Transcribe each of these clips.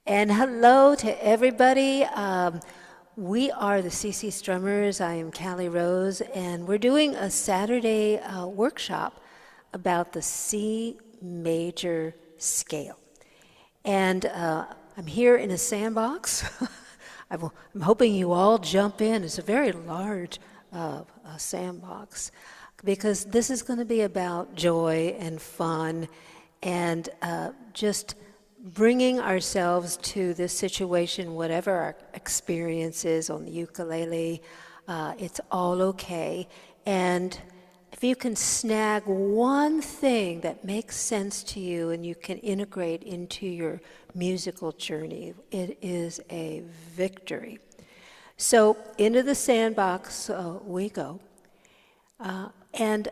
And hello to everybody. We are the CC Strummers. I am Cali Rose, and we're doing a Saturday workshop about the C major scale. And I'm here in a sandbox. I'm hoping you all jump in. It's a very large sandbox because this is going to be about joy and fun and just bringing ourselves to this situation, whatever our experience is on the ukulele, it's all okay. And if you can snag one thing that makes sense to you and you can integrate into your musical journey, it is a victory. So into the sandbox we go. And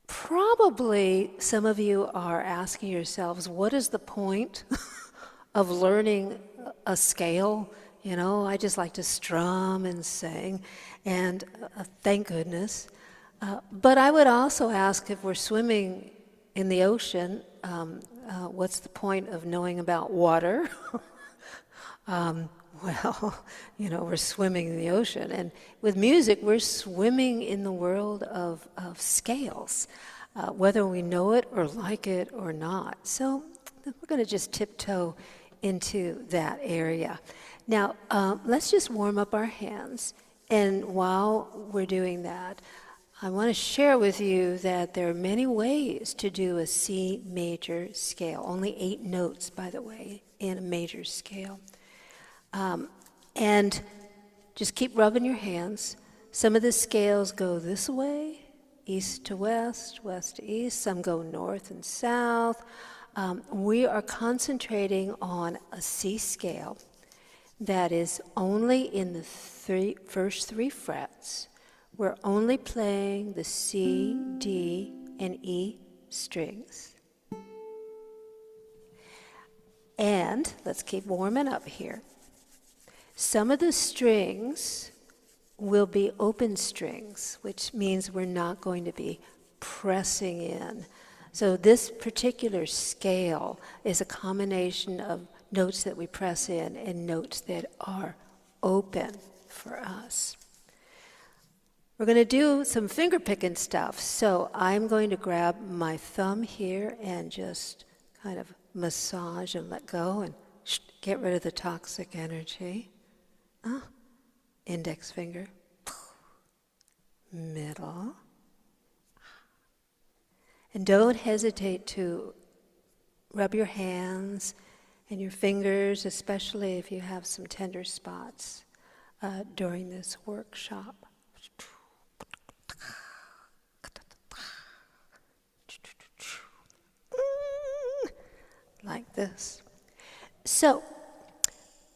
probably some of you are asking yourselves, what is the point of learning a scale? You know, I just like to strum and sing, and thank goodness. But I would also ask, if we're swimming in the ocean, what's the point of knowing about water? Well, you know, we're swimming in the ocean. And with music, we're swimming in the world of scales, whether we know it or like it or not. So we're going to just tiptoe into that area. Now, let's just warm up our hands. And while we're doing that, I want to share with you that there are many ways to do a C major scale. Only 8 notes, by the way, in a major scale. And just keep rubbing your hands. Some of the scales go this way, east to west, west to east. Some go north and south. We are concentrating on a C scale that is only in the first three frets. We're only playing the C, D, and E strings. And let's keep warming up here. Some of the strings will be open strings, which means we're not going to be pressing in. So this particular scale is a combination of notes that we press in and notes that are open for us. We're going to do some finger picking stuff. So I'm going to grab my thumb here and just kind of massage and let go and get rid of the toxic energy. Index finger, middle. And don't hesitate to rub your hands and your fingers, especially if you have some tender spots during this workshop. Like this. So,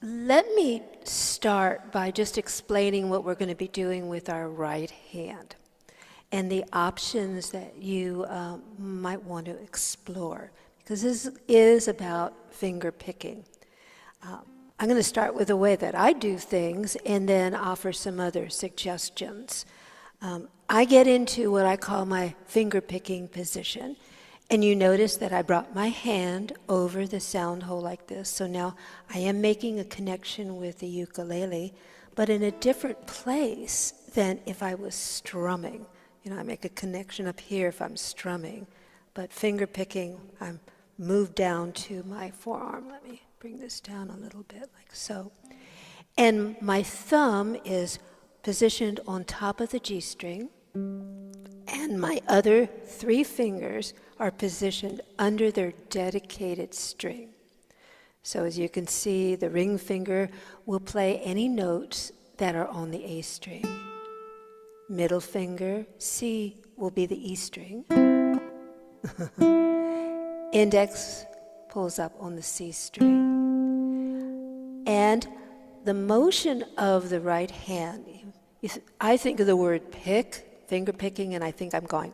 let me start by just explaining what we're going to be doing with our right hand and the options that you might want to explore, because this is about finger picking. I'm going to start with the way that I do things and then offer some other suggestions. I get into what I call my finger picking position. And you notice that I brought my hand over the sound hole like this. So now I am making a connection with the ukulele, but in a different place than if I was strumming. You know, I make a connection up here if I'm strumming. But finger picking, I'm moved down to my forearm. Let me bring this down a little bit like so. And my thumb is positioned on top of the G string. And my other 3 fingers are positioned under their dedicated string. So as you can see, the ring finger will play any notes that are on the A string. Middle finger, C, will be the E string. Index pulls up on the C string. And the motion of the right hand, I think of the word pick, finger picking, and I think I'm going,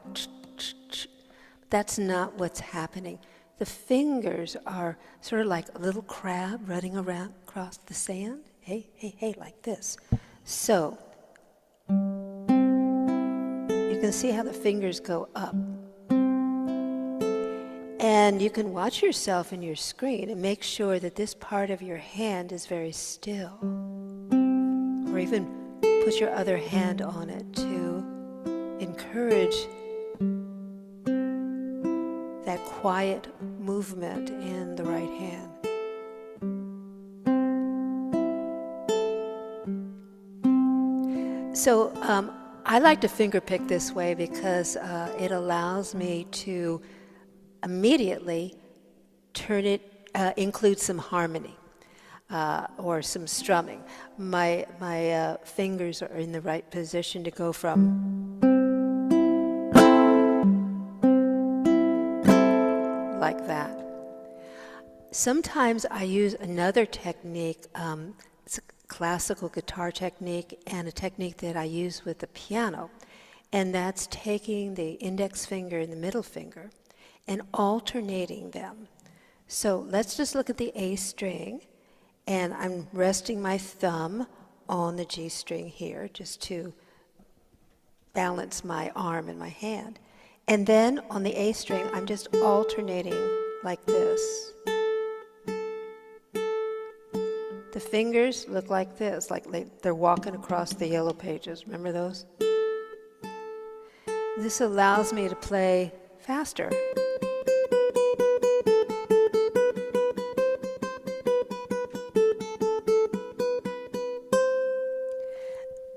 that's not what's happening. The fingers are sort of like a little crab running around across the sand. Hey, hey, hey, like this. So, you can see how the fingers go up. And you can watch yourself in your screen and make sure that this part of your hand is very still. Or even put your other hand on it to encourage that quiet movement in the right hand. So I like to finger pick this way because it allows me to immediately include some harmony or some strumming. My fingers are in the right position to go from like that. Sometimes I use another technique. It's a classical guitar technique and a technique that I use with the piano, and that's taking the index finger and the middle finger and alternating them. So let's just look at the A string, and I'm resting my thumb on the G string here just to balance my arm and my hand. And then on the A string, I'm just alternating like this. The fingers look like this, like they're walking across the yellow pages. Remember those? This allows me to play faster.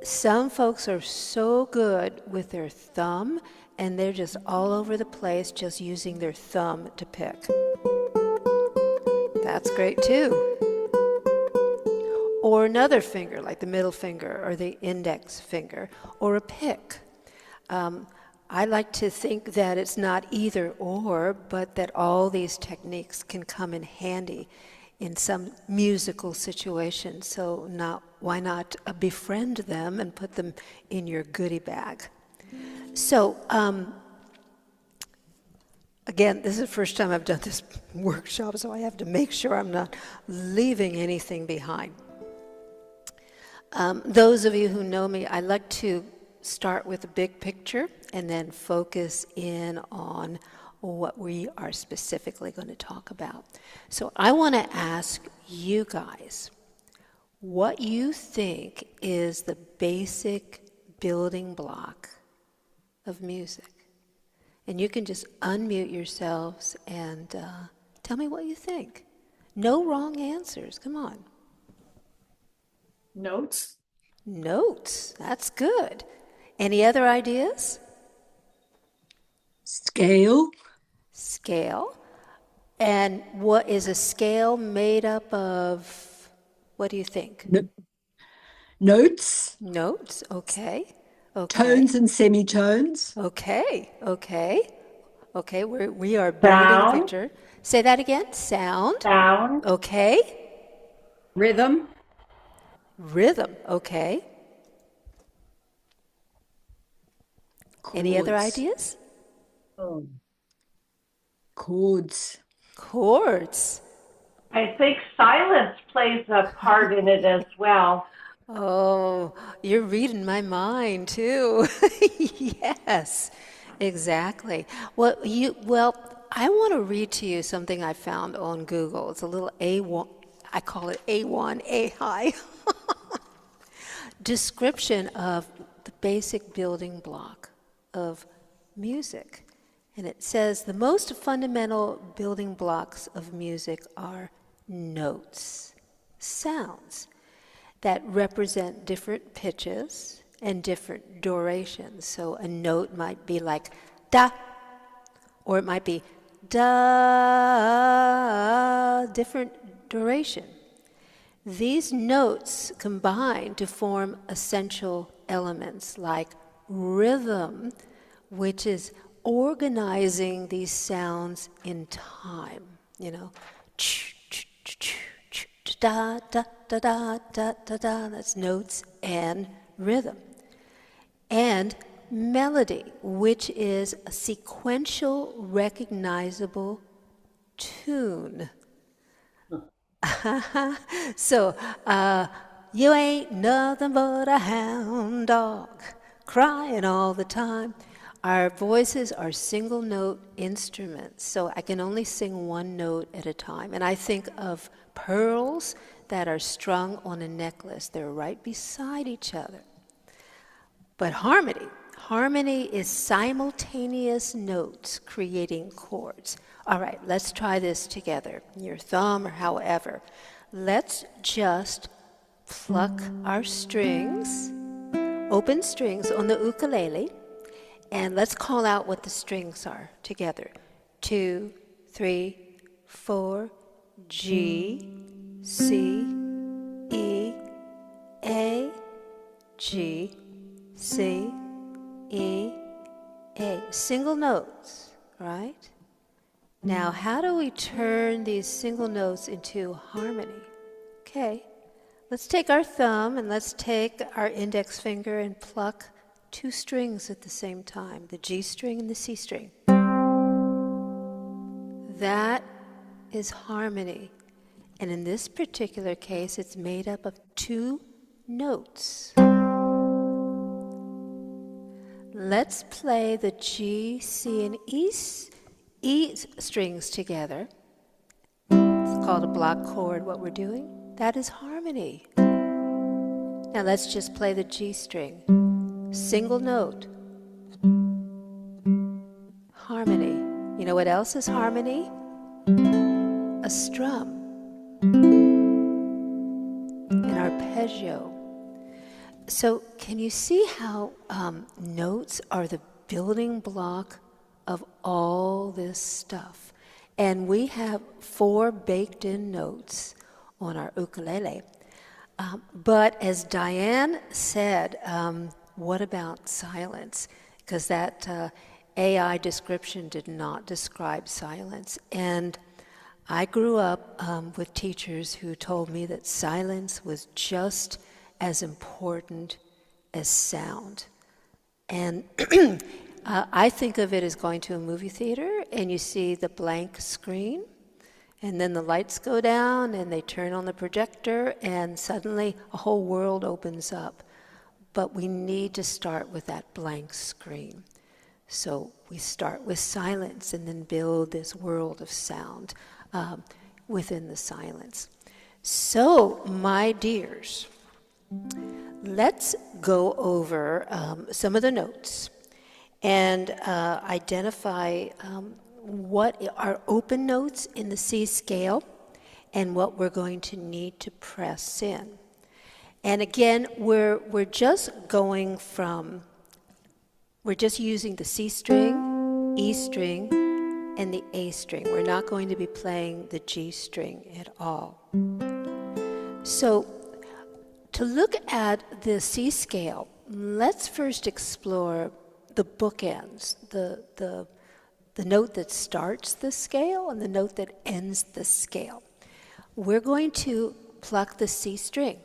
Some folks are so good with their thumb, and they're just all over the place just using their thumb to pick. That's great too. Or another finger, like the middle finger or the index finger, or a pick. I like to think that it's not either or, but that all these techniques can come in handy in some musical situation. So why not befriend them and put them in your goodie bag? So again, this is the first time I've done this workshop, so I have to make sure I'm not leaving anything behind. Those of you who know me, I like to start with a big picture and then focus in on what we are specifically going to talk about. So I want to ask you guys what you think is the basic building block of music. And you can just unmute yourselves and tell me what you think. No wrong answers. Come on. Notes. Notes. That's good. Any other ideas? Scale. Scale. And what is a scale made up of? What do you think? Notes. Notes. Okay. Tones and semitones. Okay. We are building a Sound. picture. Say that again. Sound. Sound. Okay. Rhythm. Rhythm. Okay. Any other ideas? Chords. Chords. I think silence plays a part in it as well. Oh, you're reading my mind too. Yes, exactly. Well, I want to read to you something I found on Google. It's a little A1, I call it A1 AI description of the basic building block of music. And it says the most fundamental building blocks of music are notes, sounds that represent different pitches and different durations. So a note might be like da, or it might be da, different duration. These notes combine to form essential elements like rhythm, which is organizing these sounds in time, da da da da da da da. That's notes and rhythm. And melody, which is a sequential, recognizable tune. So, you ain't nothing but a hound dog crying all the time. Our voices are single note instruments, so I can only sing one note at a time. And I think of pearls that are strung on a necklace. They're right beside each other. But harmony is simultaneous notes creating chords. All right, let's try this together, your thumb or however. Let's just pluck our strings, open strings on the ukulele, and let's call out what the strings are together. 2, 3, 4, G, C, E, A, G, C, E, A. Single notes, right? Now, how do we turn these single notes into harmony? Okay, let's take our thumb and let's take our index finger and pluck two strings at the same time, the G string and the C string. That is harmony. And in this particular case, it's made up of two notes. Let's play the G, C, and E strings together. It's called a block chord, what we're doing. That is harmony. Now let's just play the G string. Single note. Harmony. You know what else is harmony? A strum. An arpeggio. So can you see how notes are the building block of all this stuff? And we have 4 baked-in notes on our ukulele. But as Diane said, what about silence? Because that AI description did not describe silence. And I grew up with teachers who told me that silence was just as important as sound. And I think of it as going to a movie theater and you see the blank screen, and then the lights go down and they turn on the projector and suddenly a whole world opens up. But we need to start with that blank screen. So we start with silence and then build this world of sound within the silence. So, my dears, let's go over some of the notes and identify what are open notes in the C scale and what we're going to need to press in. And again, we're just using the C string, E string, and the A string. We're not going to be playing the G string at all. So, to look at the C scale, let's first explore the bookends, the note that starts the scale and the note that ends the scale. We're going to pluck the C string,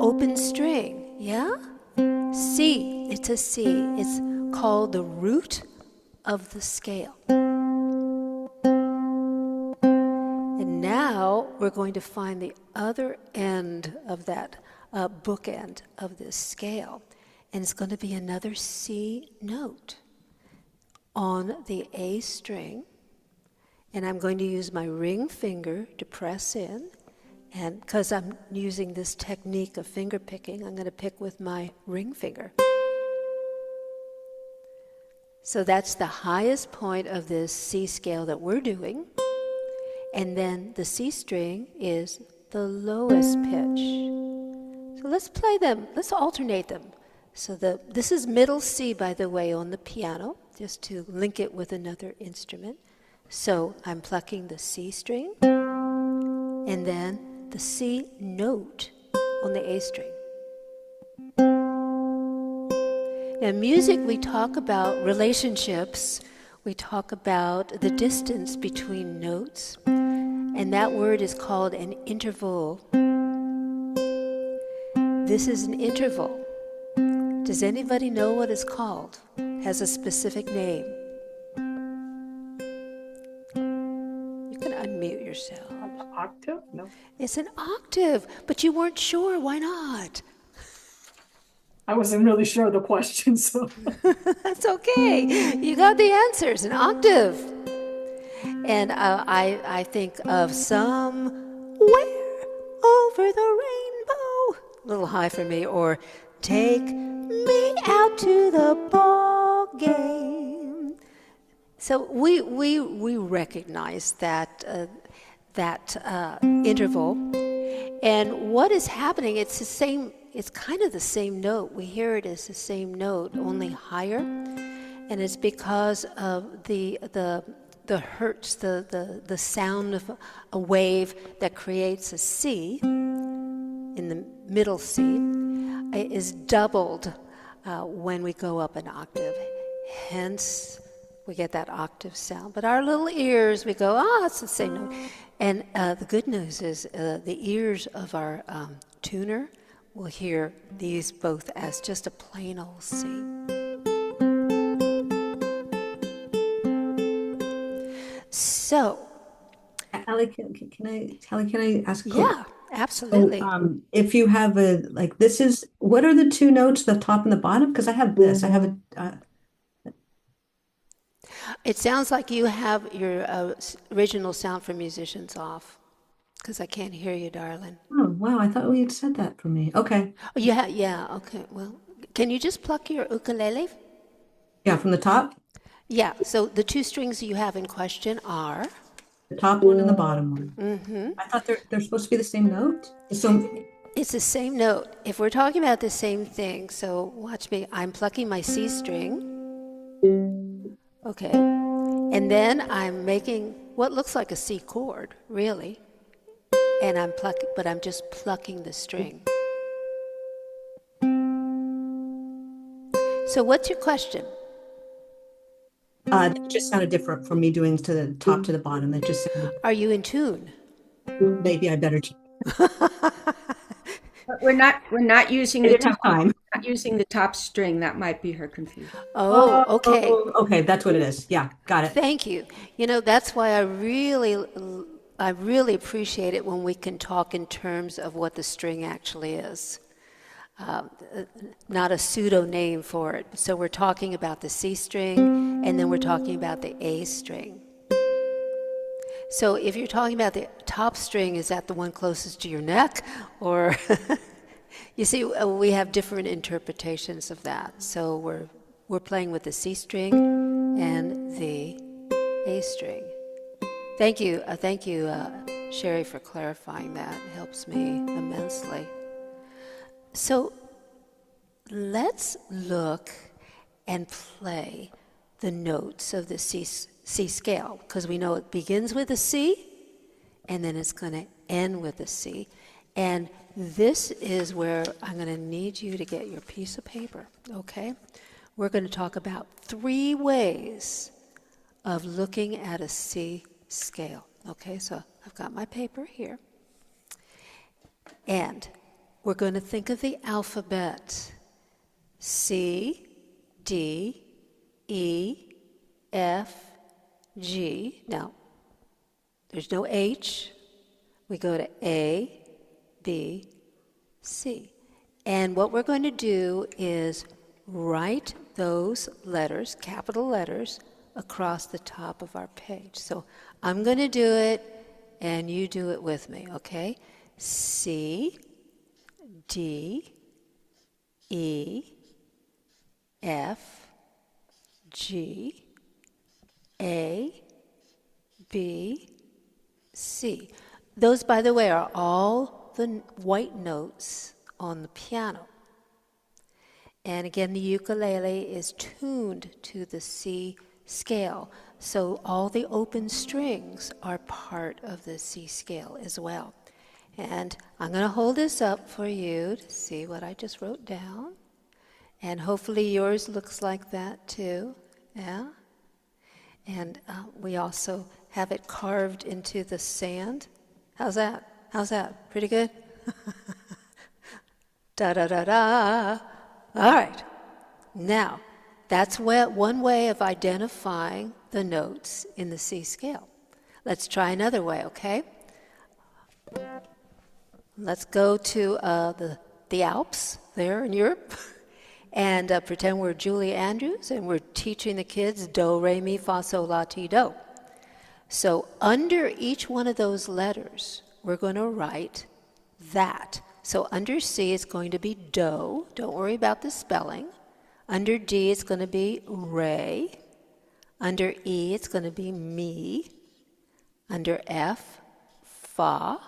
open string, yeah? C, it's a C. It's called the root of the scale. And now we're going to find the other end of that bookend of this scale. And it's going to be another C note on the A string. And I'm going to use my ring finger to press in. And because I'm using this technique of finger picking, I'm going to pick with my ring finger. So that's the highest point of this C scale that we're doing. And then the C string is the lowest pitch. So let's play them. Let's alternate them. So this is middle C, by the way, on the piano, just to link it with another instrument. So I'm plucking the C string and then the C note on the A string. Now, in music, we talk about relationships. We talk about the distance between notes. And that word is called an interval. This is an interval. Does anybody know what it's called? It has a specific name. You can unmute yourself. An octave? No. It's an octave, but you weren't sure. Why not? I wasn't really sure of the question, so. That's okay. You got the answers, an octave. And I think of somewhere over the rainbow, a little high for me, or take me out to the ball game. So we recognize that interval, and what is happening? It's the same. It's kind of the same note. We hear it as the same note, only higher, and it's because of the hertz, the sound of a wave that creates a C in the middle C is doubled when we go up an octave. Hence, we get that octave sound. But our little ears, we go, it's the same note. And the good news is the ears of our tuner will hear these both as just a plain old C. So, Callie, can I ask a question? yeah, absolutely. So, if you have what are the two notes, the top and the bottom? Because I have this. I have It sounds like you have your original sound for musicians off, because I can't hear you, darling. oh, wow, I thought we had said that for me. Okay. Oh, yeah, okay. Well, can you just pluck your ukulele? Yeah, from the top, Yeah, so the two strings you have in question are, the top one and the bottom one. Mm-hmm. I thought they're supposed to be the same note. So, it's the same note. If we're talking about the same thing, so watch me. I'm plucking my C string. Okay. And then I'm making what looks like a C chord, really. And I'm just plucking the string. So what's your question? that just sounded different from me doing to the top to the bottom. That just sounded, Are you in tune? maybe I better. But we're not using I the didn't have top, time. not using the top string. That might be her confusion. Oh, okay. Okay, that's what it is. Yeah, got it. Thank you. You know, that's why I really appreciate it when we can talk in terms of what the string actually is. Not a pseudo name for it. So we're talking about the C string, and then we're talking about the A string. So if you're talking about the top string, is that the one closest to your neck? Or, you see, we have different interpretations of that. So we're playing with the C string and the A string. Thank you, Sherry, for clarifying that. It helps me immensely. So let's look and play the notes of the C scale, because we know it begins with a C and then it's going to end with a C. And this is where I'm going to need you to get your piece of paper, okay? We're going to talk about 3 ways of looking at a C scale, okay? So I've got my paper here. And we're going to think of the alphabet. C, D, E, F, G. Now, there's no H. We go to A, B, C. And what we're going to do is write those letters, capital letters, across the top of our page. So I'm going to do it, and you do it with me, okay? C, D, E, F, G, A, B, C. Those, by the way, are all the white notes on the piano. And again, the ukulele is tuned to the C scale. So all the open strings are part of the C scale as well. And I'm going to hold this up for you to see what I just wrote down. And hopefully yours looks like that too. Yeah? And we also have it carved into the sand. How's that? How's that? Pretty good? Da-da-da-da. All right. Now, that's one way of identifying the notes in the C scale. Let's try another way, okay? Let's go to the Alps there in Europe, And pretend we're Julie Andrews and we're teaching the kids do, re, mi, fa, sol, la, ti, do. So under each one of those letters, we're going to write that. So under C, it's going to be do. Don't worry about the spelling. Under D, it's going to be re. Under E, it's going to be mi. Under F, fa.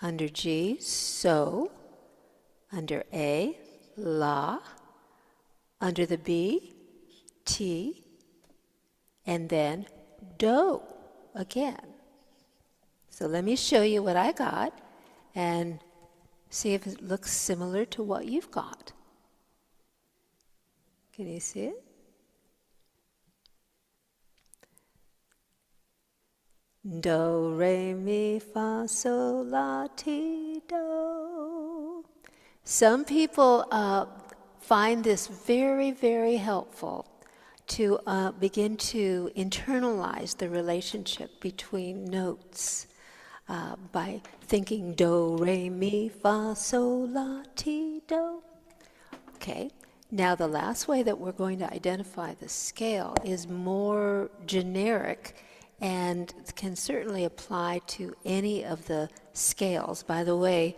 Under G, so. Under A, la. Under the B, ti. And then do again. So let me show you what I got and see if it looks similar to what you've got. Can you see it? Do, re, mi, fa, sol, la, ti, do. Some people find this very, very helpful to begin to internalize the relationship between notes by thinking do, re, mi, fa, sol, la, ti, do. Okay, now the last way that we're going to identify the scale is more generic and can certainly apply to any of the scales. By the way,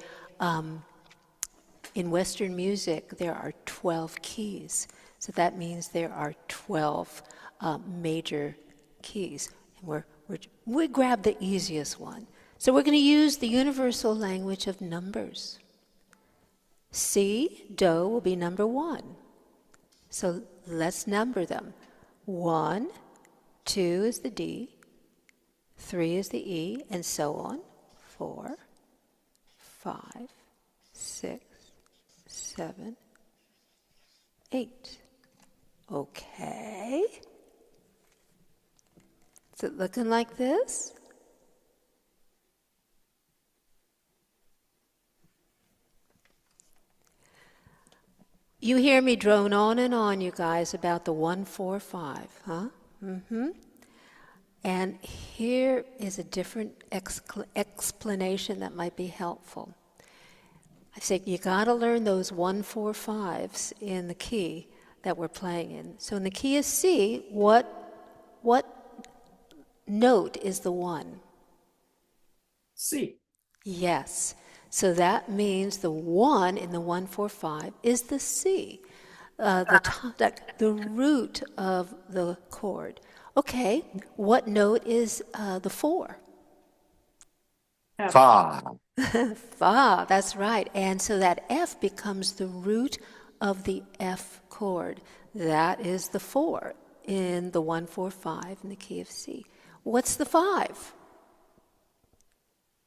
in Western music, there are 12 keys. So that means there are 12 major keys. And we grab the easiest one. So we're going to use the universal language of numbers. C, do will be number 1. So let's number them. 1, 2 is the D, 3 is the E, and so on. 4, 5, 6, 7, 8. Okay. Is it looking like this? You hear me drone on and on, you guys, about the 1, 4, 5, huh? And here is a different explanation that might be helpful. I say you got to learn those 1, 4, 5s in the key that we're playing in. So in the key of C, what note is the 1? C. Yes. So that means the 1 in the 1, 4, 5 is the C, the root of the chord. Okay, what note is the 4? F. Fa. Fa, that's right. And so that F becomes the root of the F chord. That is the 4 in the 1, 4, 5 in the key of C. What's the 5?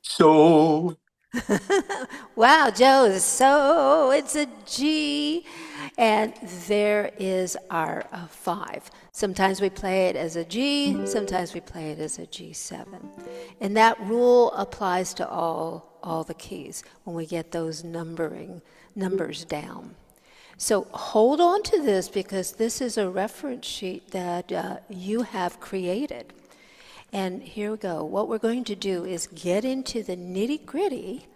So. Wow, Joe, so it's a G. And there is our 5. Sometimes we play it as a G, sometimes we play it as a G7. And that rule applies to all the keys when we get those numbers down. So hold on to this because this is a reference sheet that you have created. And here we go. What we're going to do is get into the nitty-gritty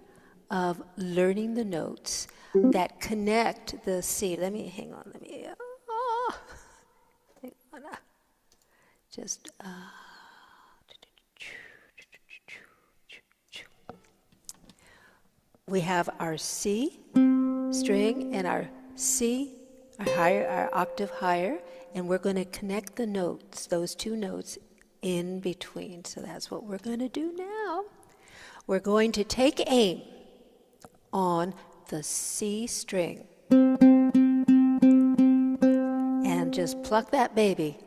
of learning the notes that connect the C. Hang on. Just, we have our C string and our C, our octave higher, and we're going to connect the notes, those two notes, in between. So that's what we're going to do now. We're going to take aim on the C string and just pluck that baby.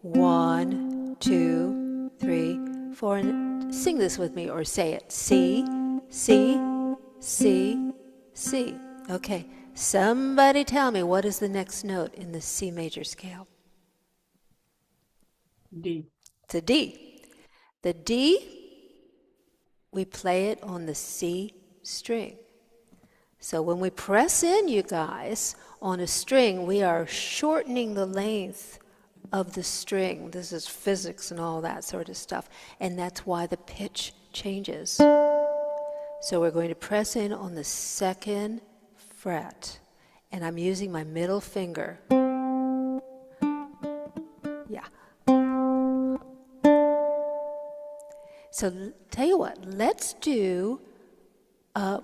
1, 2, 3, 4, and sing this with me or say it. C, C, C, C. Okay, somebody tell me what is the next note in the C major scale? D. It's a D. The D, we play it on the C string. So when we press in, you guys, on a string, we are shortening the length of the string. This is physics and all that sort of stuff. And that's why the pitch changes. So we're going to press in on the 2nd fret. and I'm using my middle finger. Yeah. So tell you what, let's do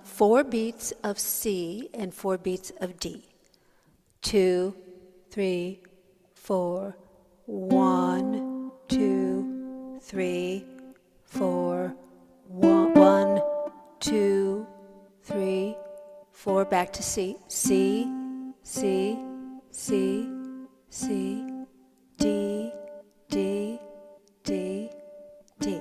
4 beats of C and 4 beats of D. 2, 3, 4, 1, 2, 3, 4, 1, 2, 3, 4, back to C. C, C, C, C, D, D, D, D.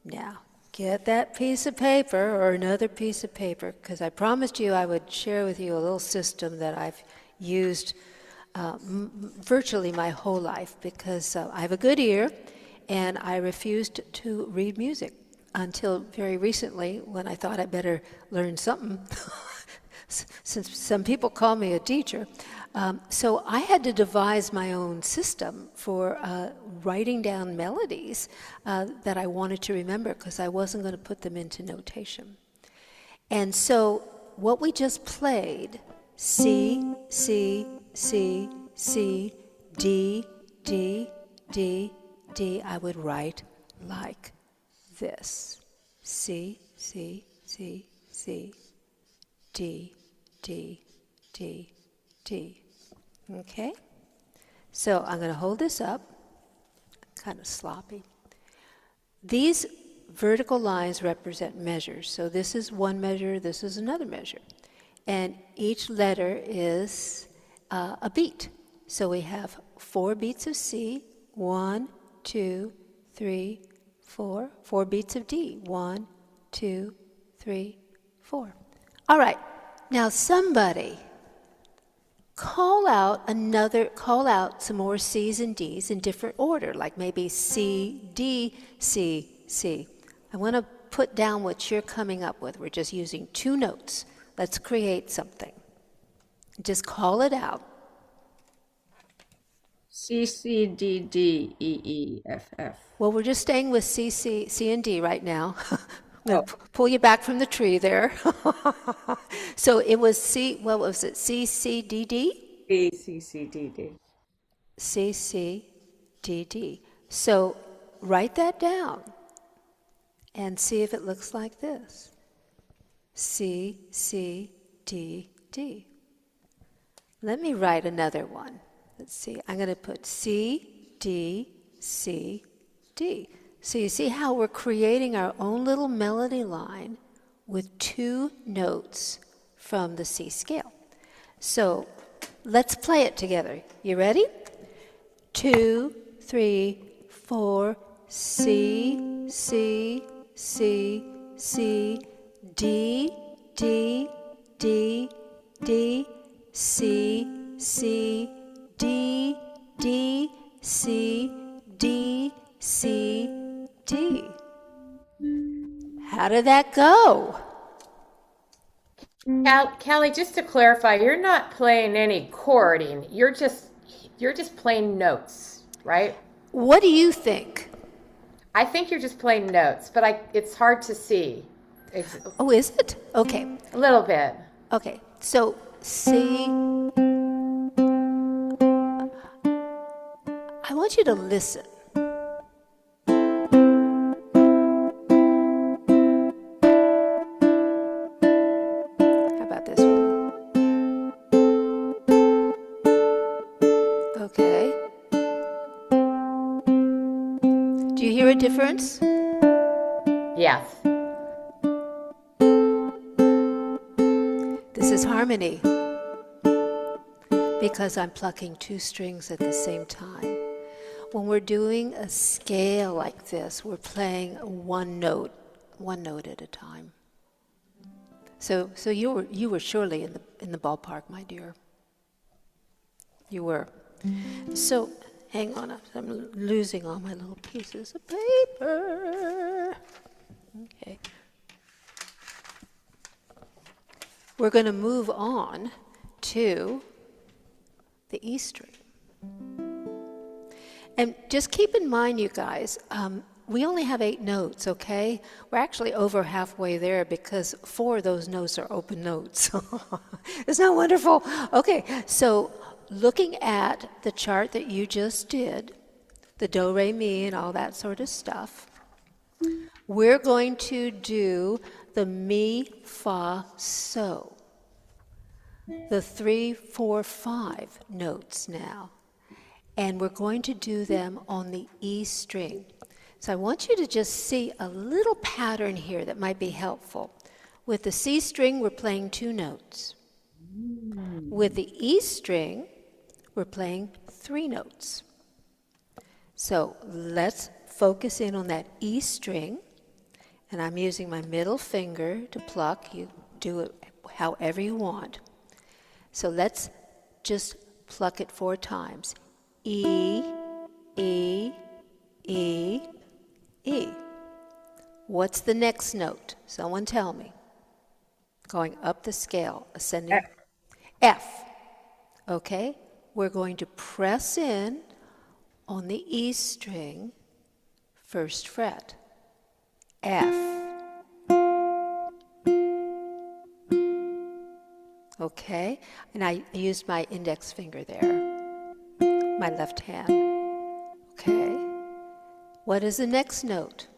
Now, get that piece of paper or another piece of paper, because I promised you I would share with you a little system that I've used virtually my whole life, because I have a good ear and I refused to read music until very recently, when I thought I better learn something, since some people call me a teacher. So I had to devise my own system for writing down melodies that I wanted to remember, because I wasn't going to put them into notation. And so what we just played, C, C, C, C, D, D, D, D, I would write like this. C, C, C, C, D, D, D, D. Okay? So I'm going to hold this up, kind of sloppy. These vertical lines represent measures. So this is one measure, this is another measure. And each letter is a beat. So we have 4 beats of C, 1, 2, 3, 4. 4 beats of D, 1, 2, 3, 4. All right, now somebody call out some more C's and D's in different order, like maybe C, D, C, C. I want to put down what you're coming up with. We're just using 2 notes. Let's create something. Just call it out. C, C, D, D, E, E, F, F. Well, we're just staying with C, C, C and D right now. I'm going to pull you back from the tree there. So it was C, what was it? C, C, D, D? B, C, C, D, D. C, C, D, D. So write that down and see if it looks like this. C, C, D, D. Let me write another one. Let's see. I'm going to put C, D, C, D. So you see how we're creating our own little melody line with 2 notes from the C scale. So let's play it together. You ready? 2, 3, 4, C, C, C, C, D, D, D, D, C, C, D, D, C, D, C, D. How did that go? Callie, just to clarify, you're not playing any chording. You're just playing notes, right? What do you think? I think you're just playing notes, but it's hard to see. It's Oh, is it? Okay. a little bit. Okay. So C. I want you to listen. How about this one? Okay. Do you hear a difference? Yes. This is harmony, because I'm plucking 2 strings at the same time. When we're doing a scale like this, we're playing one note at a time. So you were surely in the ballpark, my dear. You were. So hang on, I'm losing all my little pieces of paper. Okay. We're going to move on to the E string. And just keep in mind, you guys, we only have 8 notes, okay? We're actually over halfway there because 4 of those notes are open notes. Isn't that wonderful? Okay, so looking at the chart that you just did, the do, re, mi, and all that sort of stuff, we're going to do the mi, fa, so. The 3, 4, 5 notes now. And we're going to do them on the E string. So I want you to just see a little pattern here that might be helpful. With the C string, we're playing 2 notes. With the E string, we're playing 3 notes. So let's focus in on that E string. And I'm using my middle finger to pluck. You do it however you want. So let's just pluck it 4 times. E, E, E, E. What's the next note? Someone tell me. Going up the scale, ascending. F. F. Okay, we're going to press in on the E string, 1st fret. F. Okay, and I used my index finger there, my left hand. Okay, what is the next note?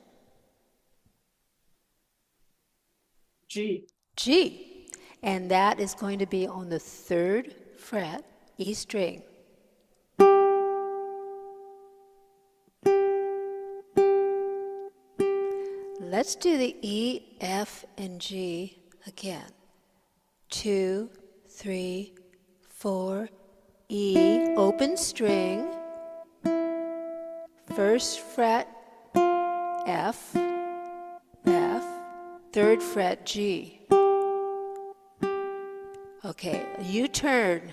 G. G, and that is going to be on the 3rd fret, E string. Let's do the E, F, and G again. 2, 3, 4, E, open string, 1st fret, F, F, 3rd fret, G. Okay, U-turn,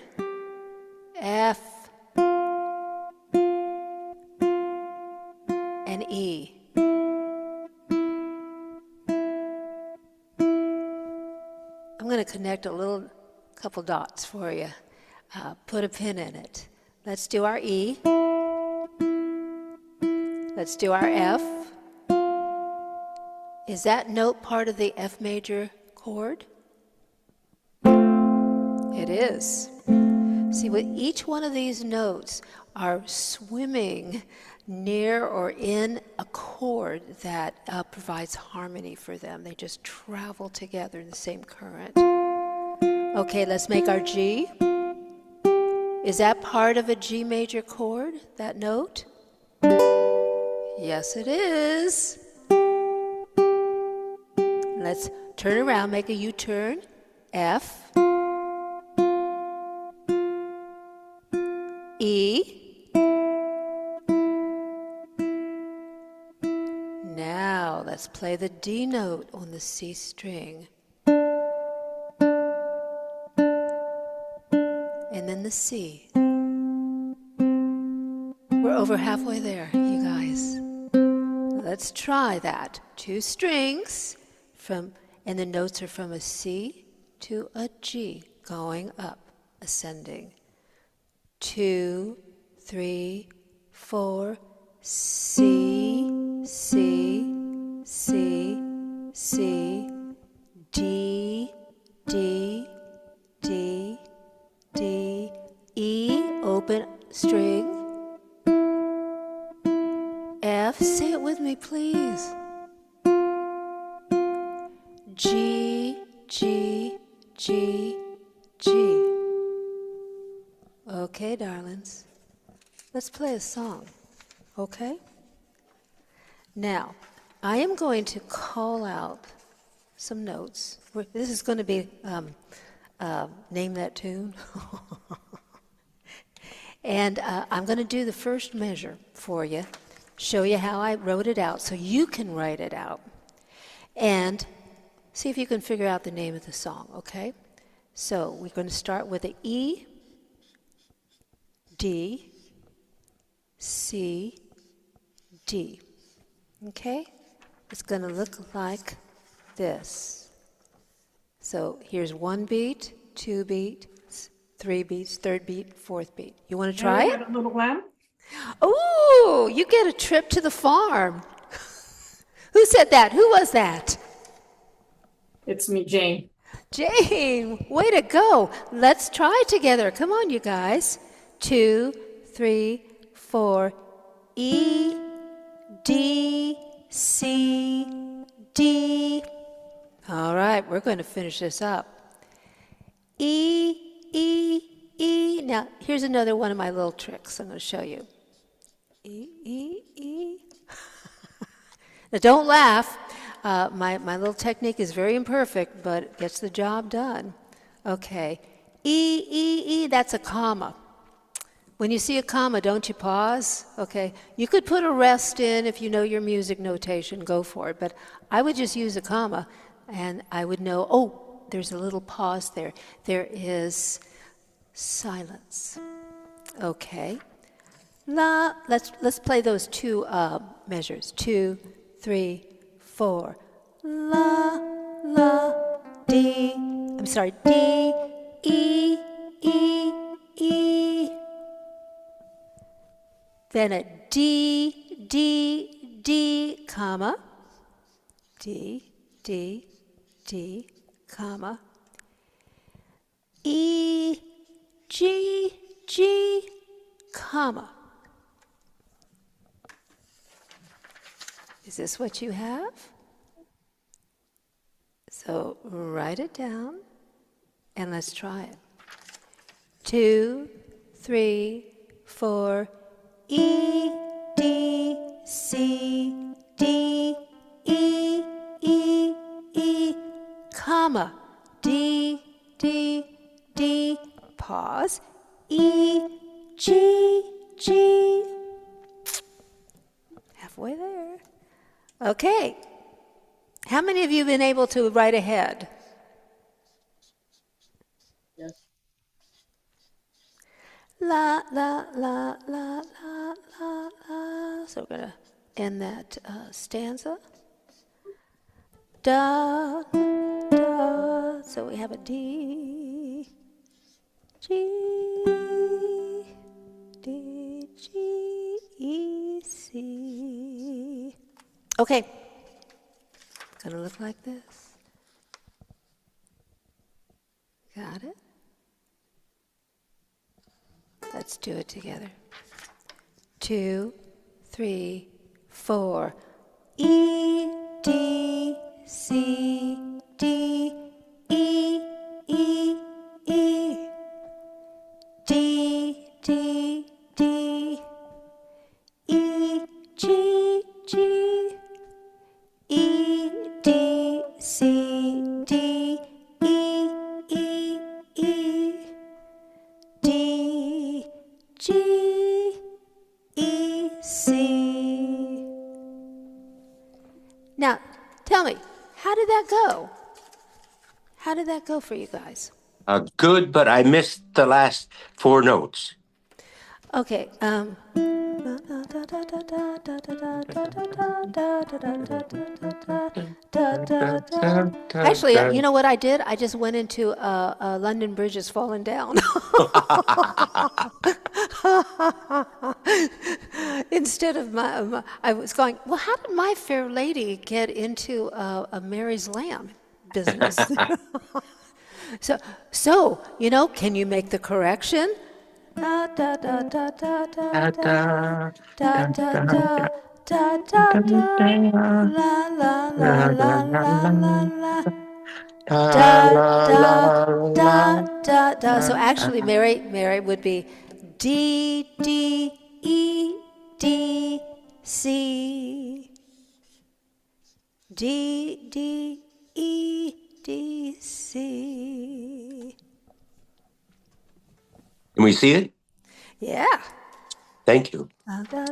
F, and E. I'm going to connect a couple dots for you. Put a pin in it. Let's do our E. Let's do our F. Is that note part of the F major chord? It is. See, with each one of these notes are swimming near or in a chord that provides harmony for them. They just travel together in the same current. Okay, let's make our G. Is that part of a G major chord, that note? Yes, it is. Let's turn around, make a U-turn. F. E. Now let's play the D note on the C string. And then the C. We're over halfway there, you guys. Let's try that. 2 strings and the notes are from a C to a G, going up, ascending. 2, 3, 4, C, C, C, C, D, D, D, D, E, open string, F, say it with me please, G, G, G, G. Okay, darlings, let's play a song, okay? Now, I am going to call out some notes. This is going to be Name That Tune. And I'm going to do the first measure for you, show you how I wrote it out so you can write it out. And see if you can figure out the name of the song, okay? So we're going to start with the E, D, C, D. Okay? It's going to look like this. So here's 1 beat, 2 beats, 3 beats, 3rd beat, 4th beat. You want to try Mary it? had a little lamb. Oh, you get a trip to the farm. Who said that? Who was that? It's me, Jane. Jane, way to go. Let's try it together. Come on, you guys. 2, 3, 4. E, D, C, D. All right, we're going to finish this up. E, E, E. Now, here's another one of my little tricks I'm going to show you. E, E, E. Now, don't laugh. My little technique is very imperfect, but it gets the job done. Okay. E, E, E, that's a comma. When you see a comma, don't you pause? Okay. You could put a rest in if you know your music notation, go for it. But I would just use a comma, and I would know, oh, there's a little pause there. There is silence. Okay. La, let's play those two measures. 2, 3, 4. La, la, D. I'm sorry, D, E, E, E. Then a D, D, D, comma. D, D, D, comma. E, G, G, comma. Is this what you have? So write it down and let's try it. 2, 3, 4. E, D, C, D, E, E, E, comma. D, D, D, pause. E, G, G. Halfway there. Okay. How many of you have been able to write ahead? Yes. La, la, la, la, la, la, la. So we're going to end that stanza. Da, da. So we have a D, G, D, G, E, C. Okay. It's going to look like this. Got it? Let's do it together. 2, 3, 4. E, D, C, D, E, E, E. D, D, D. E, G, G. E, D, C, D, E, E, E. D, G, E, C. Now, tell me, how did that go? How did that go for you guys? Good, but I missed the last 4 notes. Okay. Actually, you know what I did? I just went into London Bridge is falling down. Instead of I was going, well, how did My Fair Lady get into a Mary's Lamb business? So, you know, can you make the correction? Da da da da da da da da da da da da la la la la la la la da da da da da. So actually, Mary would be D D E D C D D E D C. Can we see it? Yeah. Thank you. Actually,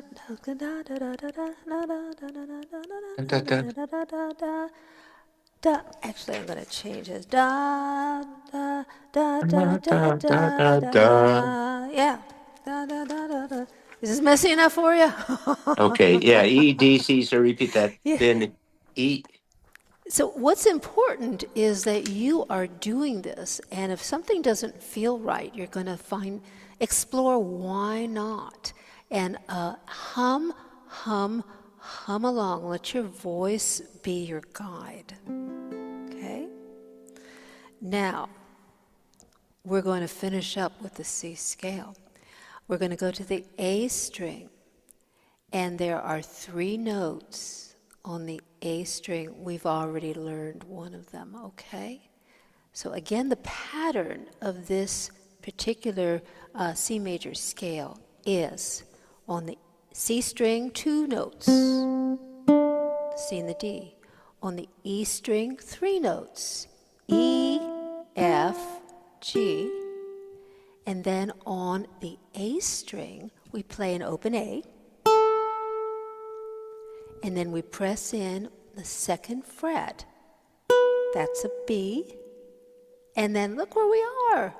I'm going to change this. Da, da, da, da, da, da, da. Yeah. Da, da, da, da, da. Is this messy enough for you? Okay, yeah, E, D, C, so repeat that. Yeah. Then E. So what's important is that you are doing this, and if something doesn't feel right, you're going to explore why not, and hum, hum, hum along. Let your voice be your guide. Okay? Now, we're going to finish up with the C scale. We're going to go to the A string, and there are 3 notes on the A string. We've already learned one of them, okay? So again, the pattern of this particular C major scale is on the C string, 2 notes, the C and the D. On the E string, 3 notes, E, F, G. And then on the A string, we play an open A. And then we press in the 2nd fret. That's a B. And then look where we are.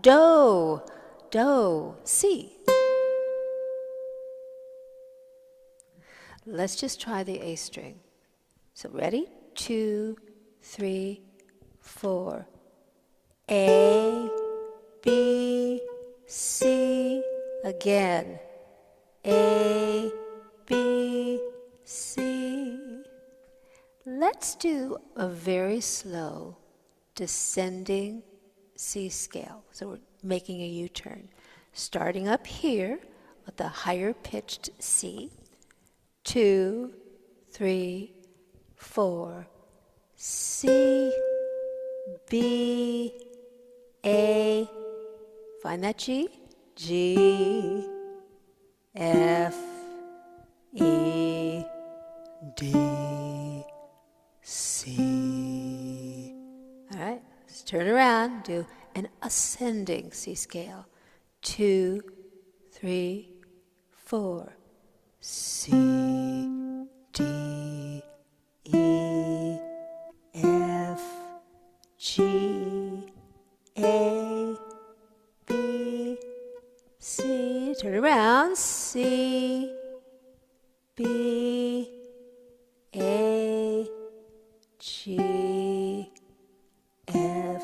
Do, do, C. Let's just try the A string. So ready? 2, 3, 4. A, B, C. Again. A, B, C. Let's do a very slow descending C scale. So we're making a U-turn. Starting up here with the higher pitched C. 2, 3, 4. C, B, A. Find that G. G, F, E, D, C. All right, let's turn around, do an ascending C scale. 2, 3, 4. C, D, E, F, G, A, B, C. Turn around. C, B, A, G, F,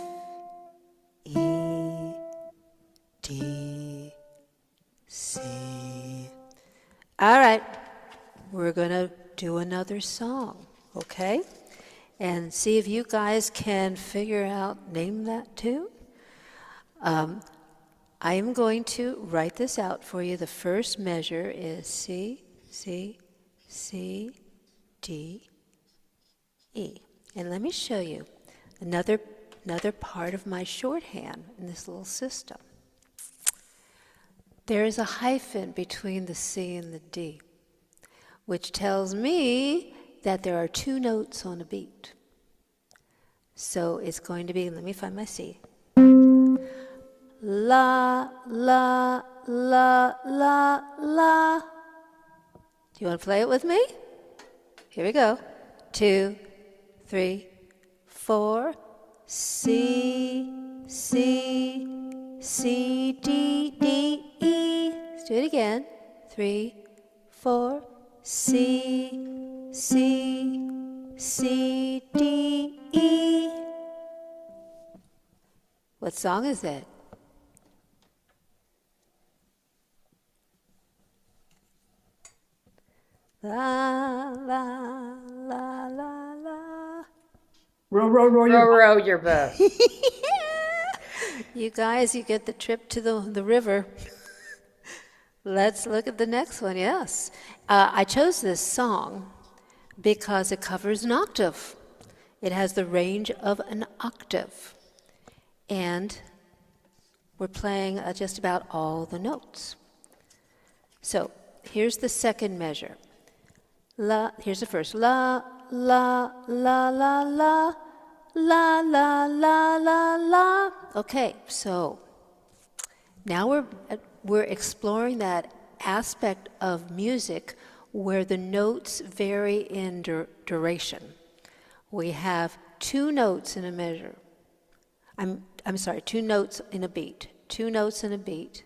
E, D, C. All right, we're going to do another song, okay? And see if you guys can figure out, name that tune. I am going to write this out for you. The first measure is C, C, C, D, E. And let me show you another part of my shorthand in this little system. There is a hyphen between the C and the D, which tells me that there are 2 notes on a beat. So it's going to be, let me find my C. La, la, la, la, la. Do you want to play it with me? Here we go. 2, 3, 4. C, C, C, D, D, E. Let's do it again. 3, 4. C, C, C, D, E. What song is it? La, la, la, la, la. Row, row, row Row, your boat. row your boat. You guys, you get the trip to the river. Let's look at the next one, yes. I chose this song because it covers an octave. It has the range of an octave. And we're playing just about all the notes. So here's the second measure. La, here's the first. La, la, la, la, la, la, la, la, la, la. Okay, so now we're exploring that aspect of music where the notes vary in duration. We have 2 notes in a measure. I'm sorry, 2 notes in a beat. 2 notes in a beat.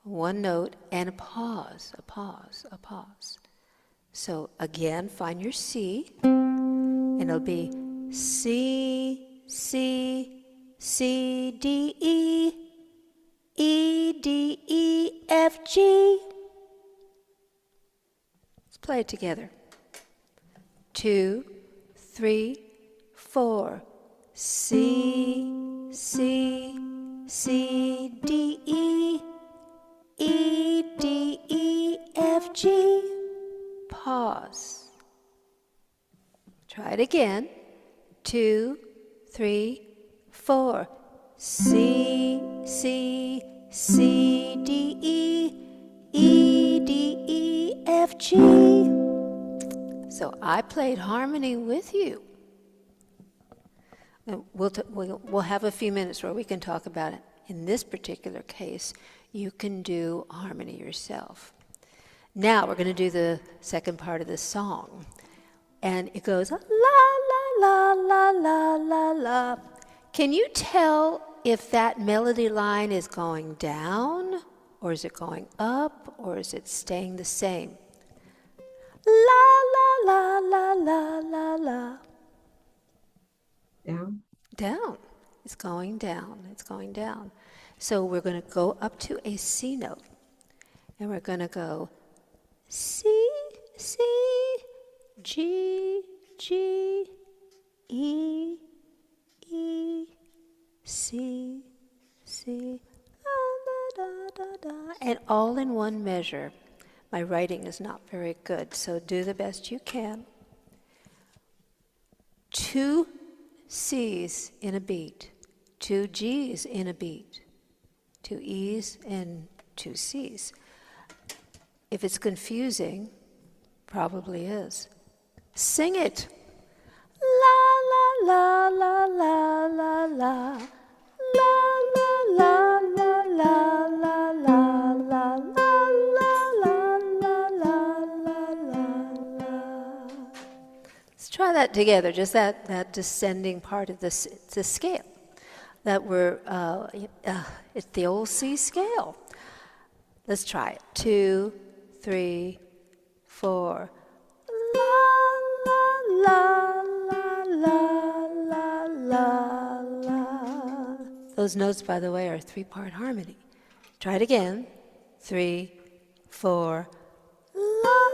1 note and a pause, a pause, a pause. So again, find your C, and it'll be C, C, C, D, E, E, D, E, F, G. Let's play it together. 2, 3, 4. C, C, C, D, E, E, D, E, F, G. Pause. Try it again. 2, 3, 4. C, C, C, D, E, E, D, E, F, G. So I played harmony with you. And we'll have a few minutes where we can talk about it. In this particular case, you can do harmony yourself. Now we're going to do the second part of the song. And it goes la, la, la, la, la, la, la. Can you tell if that melody line is going down, or is it going up, or is it staying the same? La, la, la, la, la, la. Down. Down. It's going down. It's going down. So we're going to go up to a C note. And we're going to go C, C, G, G, E, E, C, C, da, da, da, da, and all in one measure. My writing is not very good, so do the best you can. 2 C's in a beat, 2 G's in a beat, 2 E's and 2 C's. If it's confusing, probably is. Sing it. La la la la la la la la la la la la la la la la. Let's try that together, just that descending part of the scale. That it's the old C scale. Let's try it. 2, 3, 4. La la la la la la la. Those notes, by the way, are 3-part harmony. Try it again. 3, 4. La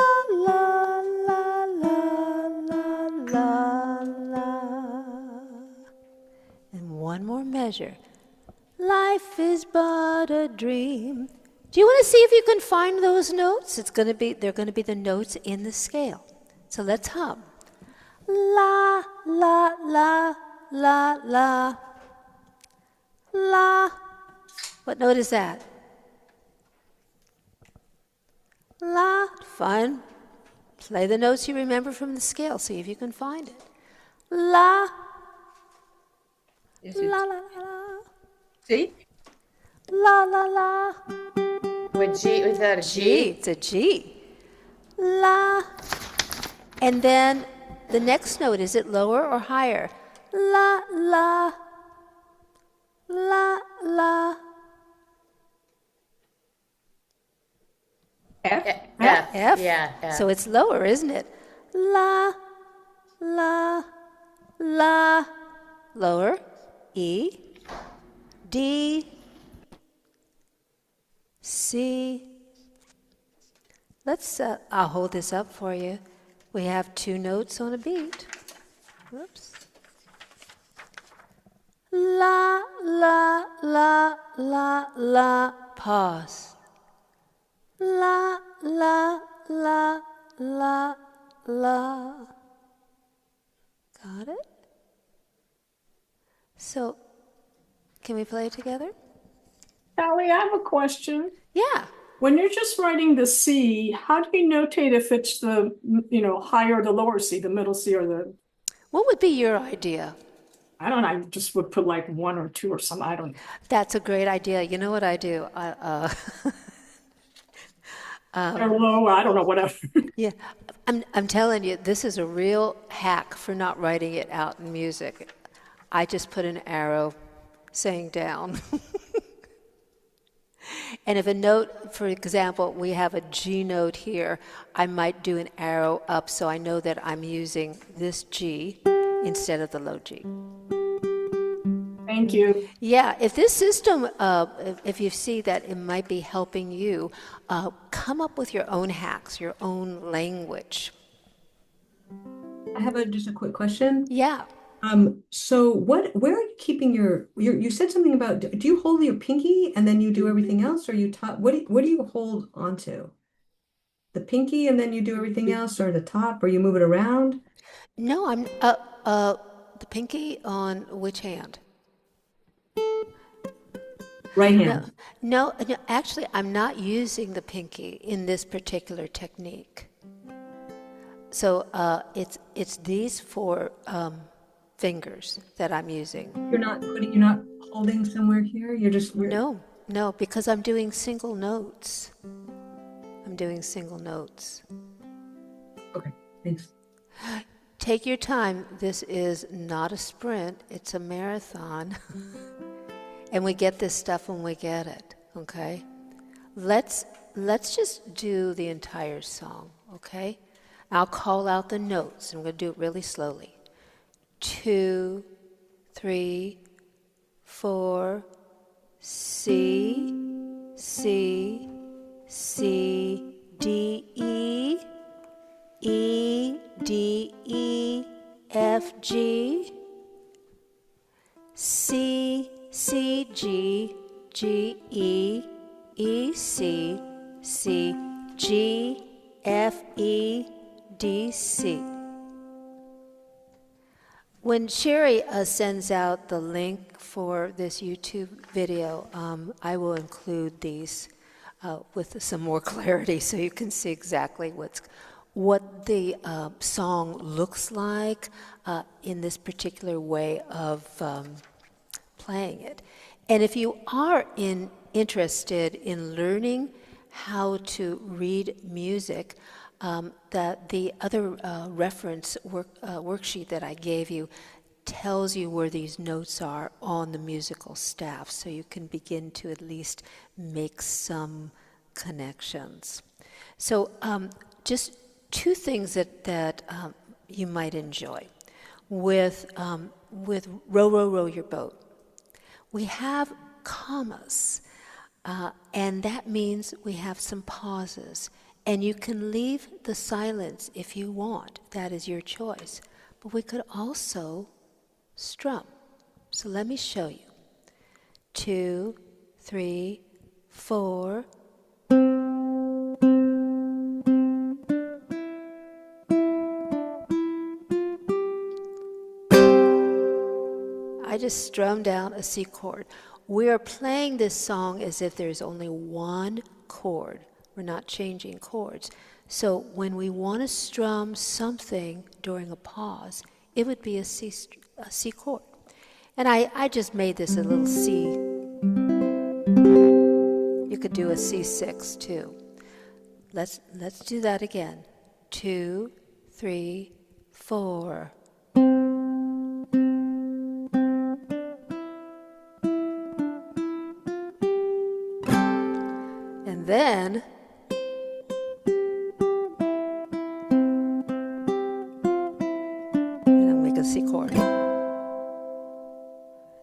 la la la la la la la. And one more measure. Life is but a dream. Do you want to see if you can find those notes? They're going to be the notes in the scale. So let's hum. La, la, la, la, la, la. What note is that? La. Fine. Play the notes you remember from the scale. See if you can find it. La. Yes, La, la, la, la. See? La, la, la. Was that a G. G? It's a G. La. And then the next note, is it lower or higher? La, la. La, la. F. F? Yeah, F. So it's lower, isn't it? La, la, la. Lower. E. D. C. I'll hold this up for you. We have 2 notes on a beat. Whoops. La, la, la, la, la. Pause. La, la, la, la, la. Got it? So, can we play together? Cali, I have a question. Yeah. When you're just writing the C, how do you notate if it's the, higher or the lower C, the middle C or the, What would be your idea? I don't know, I just would put like 1 or 2 or something, I don't know. That's a great idea. You know what I do? Or low, I don't know, whatever. Yeah, I'm telling you, this is a real hack for not writing it out in music. I just put an arrow saying down. And if a note, for example, we have a G note here, I might do an arrow up so I know that I'm using this G instead of the low G. Thank you. Yeah, if this system, if you see that it might be helping you, come up with your own hacks, your own language. I have just a quick question. Yeah. So where are you keeping you said something about, do you hold your pinky and then you do everything else, or you top, what do you hold onto? The pinky and then you do everything else, or the top, or you move it around? No, the pinky on which hand? Right No, hand. no, actually, I'm not using the pinky in this particular technique. So it's these four fingers that I'm using. You're not holding somewhere here. No, because I'm doing single notes. I'm doing single notes. Okay, thanks. Take your time. This is not a sprint, it's a marathon. And we get this stuff when we get it, okay? Let's just do the entire song, okay? I'll call out the notes, and we're going to do it really slowly. 2, 3, 4, C, C, C, D, E, E, D, E, F, G, C, C, G, G, E, E, C, C, G, F, E, D, C. When Sherry sends out the link for this YouTube video, I will include these with some more clarity so you can see exactly what the song looks like in this particular way of playing it. And if you are interested in learning how to read music, that the other reference worksheet that I gave you tells you where these notes are on the musical staff, so you can begin to at least make some connections. So just two things that you might enjoy with Row, Row, Row Your Boat. We have commas, and that means we have some pauses. And you can leave the silence if you want. That is your choice. But we could also strum. So let me show you. 2, 3, 4. I just strummed down a C chord. We are playing this song as if there's only one chord. We're not changing chords. So when we want to strum something during a pause, it would be a C chord. And I just made this a little C. You could do a C6 too. Let's do that again. 2, 3, 4. And then make a C chord.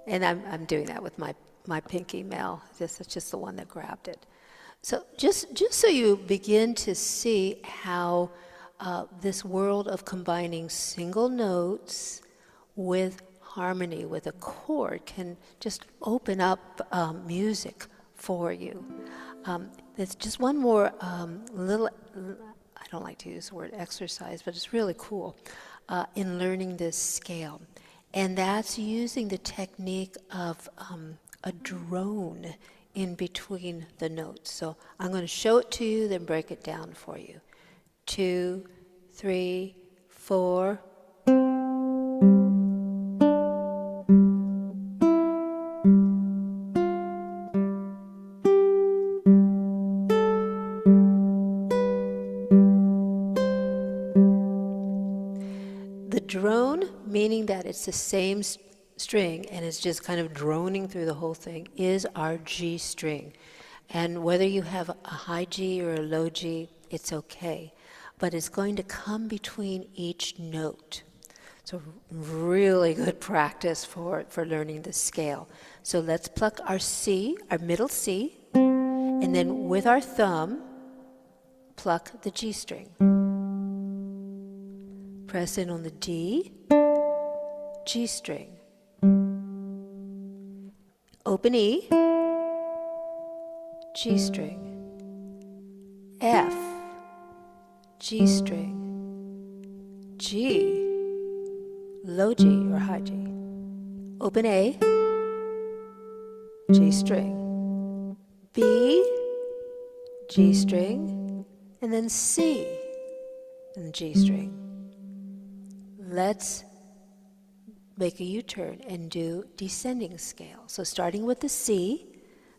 And I'm doing that with my pinky Mel. It's just the one that grabbed it. So just so you begin to see how this world of combining single notes with harmony, with a chord, can just open up music for you. There's just one more little, I don't like to use the word exercise, but it's really cool in learning this scale. And that's using the technique of a drone in between the notes. So I'm going to show it to you, then break it down for you. 2, 3, 4. The drone, meaning that it's the same string and it's just kind of droning through the whole thing, is our G string. And whether you have a high G or a low G, it's okay. But it's going to come between each note. So really good practice for learning the scale. So let's pluck our C, our middle C, and then with our thumb, pluck the G string. Press in on the D, G string. Open E, G string. F, G string. G, low G or high G. Open A, G string. B, G string, and then C, and G string. Let's make a U-turn and do descending scale. So starting with the C,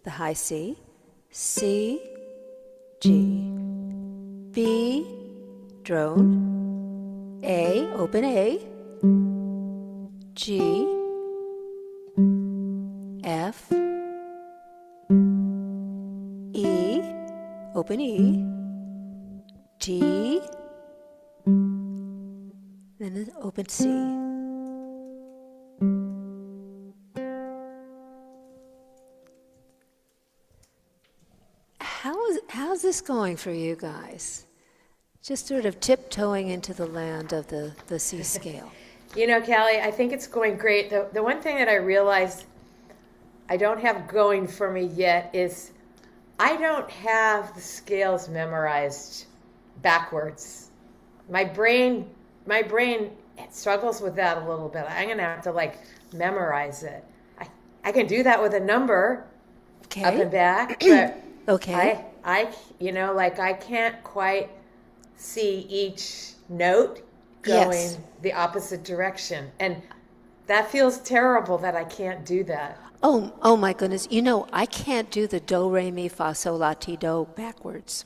the high C, C, G, B, drone, A, open A, G, F, E, open E, D, then open C. How's this going for you guys? Just sort of tiptoeing into the land of the C scale. You know, Callie, I think it's going great. The one thing that I realized I don't have going for me yet is I don't have the scales memorized backwards. My brain struggles with that a little bit. I'm gonna have to like memorize it. I can do that with a number Okay. up and back, but Okay. I you know, like I can't quite see each note going Yes. the opposite direction, and that feels terrible that I can't do that. Oh my goodness. You know, I can't do the do, re, mi, fa, sol, la, ti, do backwards.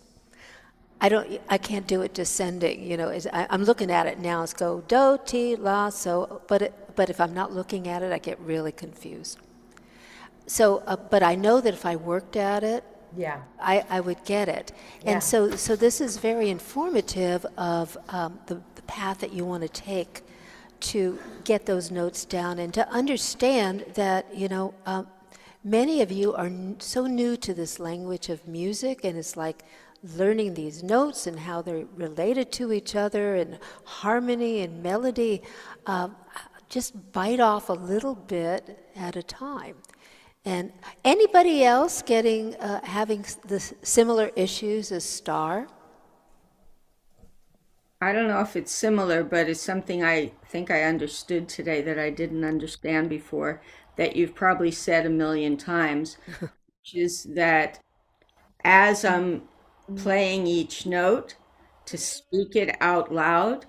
I can't do it descending. You know, I'm looking at it now. It's go do, ti, la, so. But if I'm not looking at it, I get really confused. So, but I know that if I worked at it, Yeah. I would get it. Yeah. And so this is very informative of the path that you want to take to get those notes down and to understand that, you know, many of you are so new to this language of music, and it's like learning these notes and how they're related to each other and harmony and melody. Just bite off a little bit at a time. And anybody else having the similar issues as Star? I don't know if it's similar, but it's something I think I understood today that I didn't understand before, that you've probably said a million times, which is that as I'm playing each note, to speak it out loud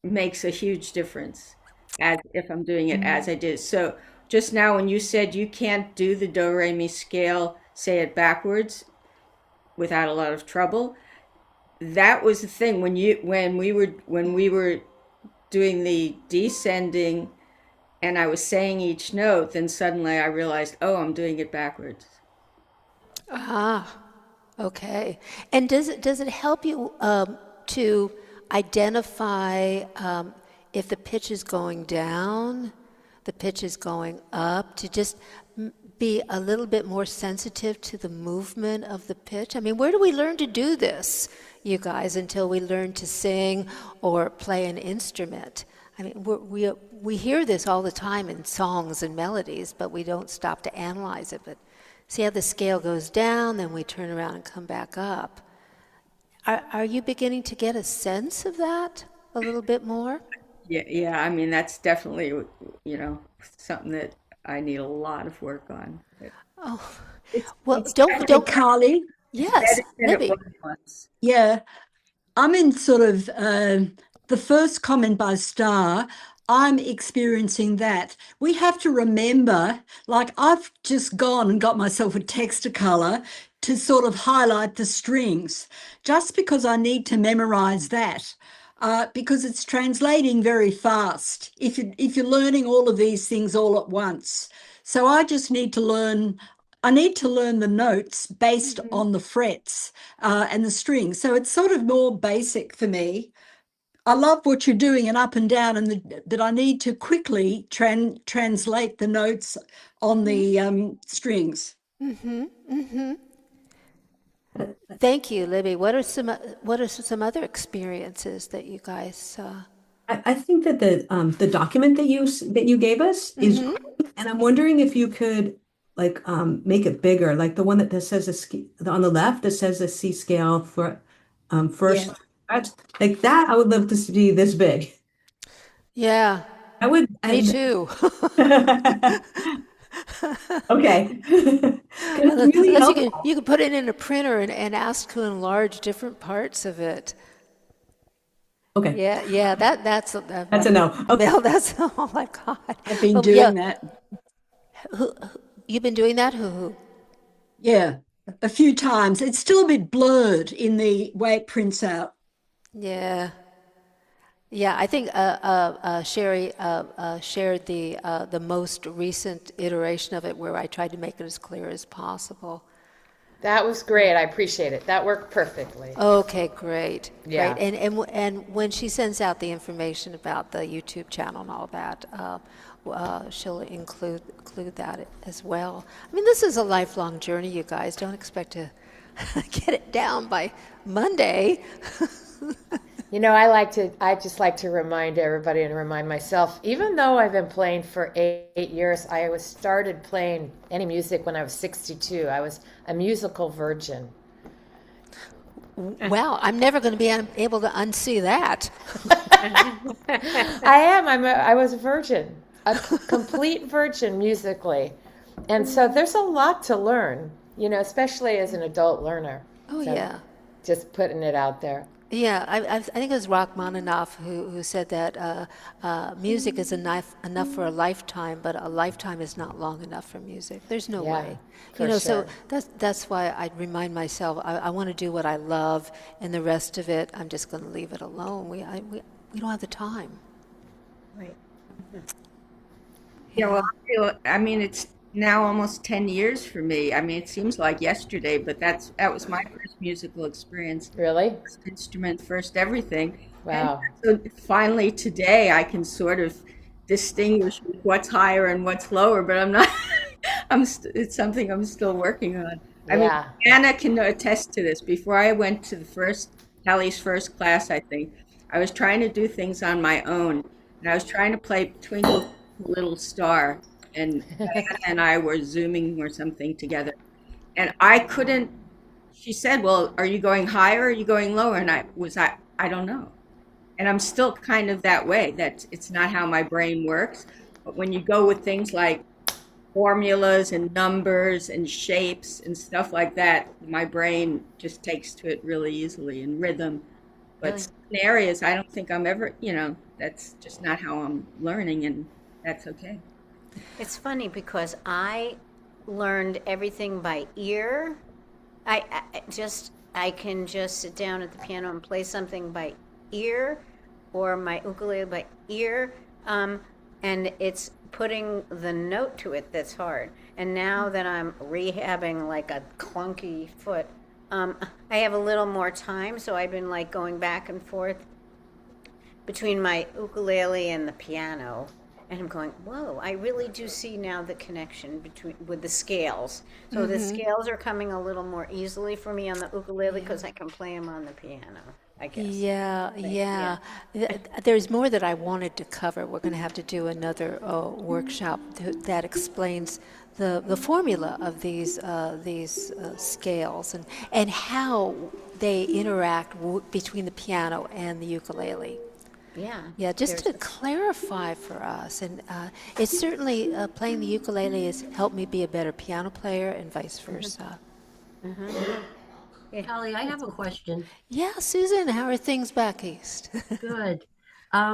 makes a huge difference as if I'm doing it as I did. So just now when you said you can't do the do re mi scale, say it backwards without a lot of trouble, that was the thing when we were doing the descending and I was saying each note, then suddenly I realized, oh, I'm doing it backwards. Ah, okay. And does it help you to identify if the pitch is going down, the pitch is going up, to just be a little bit more sensitive to the movement of the pitch? I mean, where do we learn to do this, you guys, until we learn to sing or play an instrument? I mean, we hear this all the time in songs and melodies, but we don't stop to analyze it. But see how the scale goes down, then we turn around and come back up. Are you beginning to get a sense of that a little bit more? Yeah. I mean, that's definitely, something that I need a lot of work on. Oh, It's, well, it's don't. Carly. Yes, Better than it Libby. was once. Yeah, I'm in sort of the first comment by Star. I'm experiencing that. We have to remember, like I've just gone and got myself a Textacolor to sort of highlight the strings, just because I need to memorize that. Because it's translating very fast if you're learning all of these things all at once. So I just need to learn. I need to learn the notes based on the frets and the strings. So it's sort of more basic for me. I love what you're doing and up and down, and that I need to quickly translate the notes on the strings. Thank you, Libby. What are some other experiences that you guys? I think that the document that you gave us is great, and I'm wondering if you could like make it bigger, like the one that says on the left that says a C scale for first Yeah. fret. Like that. I would love to see this big. Yeah, I would. me too. Okay. 'Cause it's really Unless helpful. you can put it in a printer and ask to enlarge different parts of it. Okay, Yeah, that's that's a no. Okay. Mel, that's oh my God. I've been But doing yeah, that. you've been doing that? Who? Yeah, a few times. It's still a bit blurred in the way it prints out. Yeah. Yeah, I think Sherry shared the most recent iteration of it where I tried to make it as clear as possible. That was great. I appreciate it. That worked perfectly. Okay, great, Yeah. great. And when she sends out the information about the YouTube channel and all that, she'll include that as well. I mean, this is a lifelong journey, you guys. Don't expect to get it down by Monday. You know, I just like to remind everybody and remind myself, even though I've been playing for 8 years, I started playing any music when I was 62. I was a musical virgin. Wow, I'm never going to be able to unsee that. I am. I was a virgin, a complete virgin musically. And so there's a lot to learn, you know, especially as an adult learner. Oh, So yeah. just putting it out there. Yeah, I think it was Rachmaninoff who said that music is enough for a lifetime, but a lifetime is not long enough for music. There's no Yeah, way. for You know, so sure. that's why I remind myself I want to do what I love, and the rest of it I'm just going to leave it alone. We don't have the time. Right. Yeah, well, I mean, it's now almost 10 years for me. I mean, it seems like yesterday, but that was my first musical experience. Really? First instrument, first everything. And Wow. so finally today I can sort of distinguish what's higher and what's lower, but I'm not, it's something I'm still working on. I mean, Yeah. Anna can attest to this. Before I went to Cali's first class, I think, I was trying to do things on my own. And I was trying to play Twinkle Little Star. And Anna and I were Zooming or something together. And I couldn't, she said, well, are you going higher or are you going lower? And I don't know. And I'm still kind of that way, that it's not how my brain works. But when you go with things like formulas and numbers and shapes and stuff like that, my brain just takes to it really easily, and rhythm. But Really? certain areas, I don't think I'm ever, that's just not how I'm learning, and that's okay. It's funny because I learned everything by ear. I can just sit down at the piano and play something by ear, or my ukulele by ear, and it's putting the note to it that's hard. And now that I'm rehabbing like a clunky foot, I have a little more time, so I've been like going back and forth between my ukulele and the piano. And I'm going, whoa, I really do see now the connection with the scales. So the scales are coming a little more easily for me on the ukulele because I can play them on the piano, I guess. Yeah. There's more that I wanted to cover. We're going to have to do another workshop that explains the formula of these scales and how they interact between the piano and the ukulele. Yeah, just to clarify for us. And it's certainly playing the ukulele has helped me be a better piano player and vice versa. Holly, I have a question. Yeah, Susan, how are things back east? Good.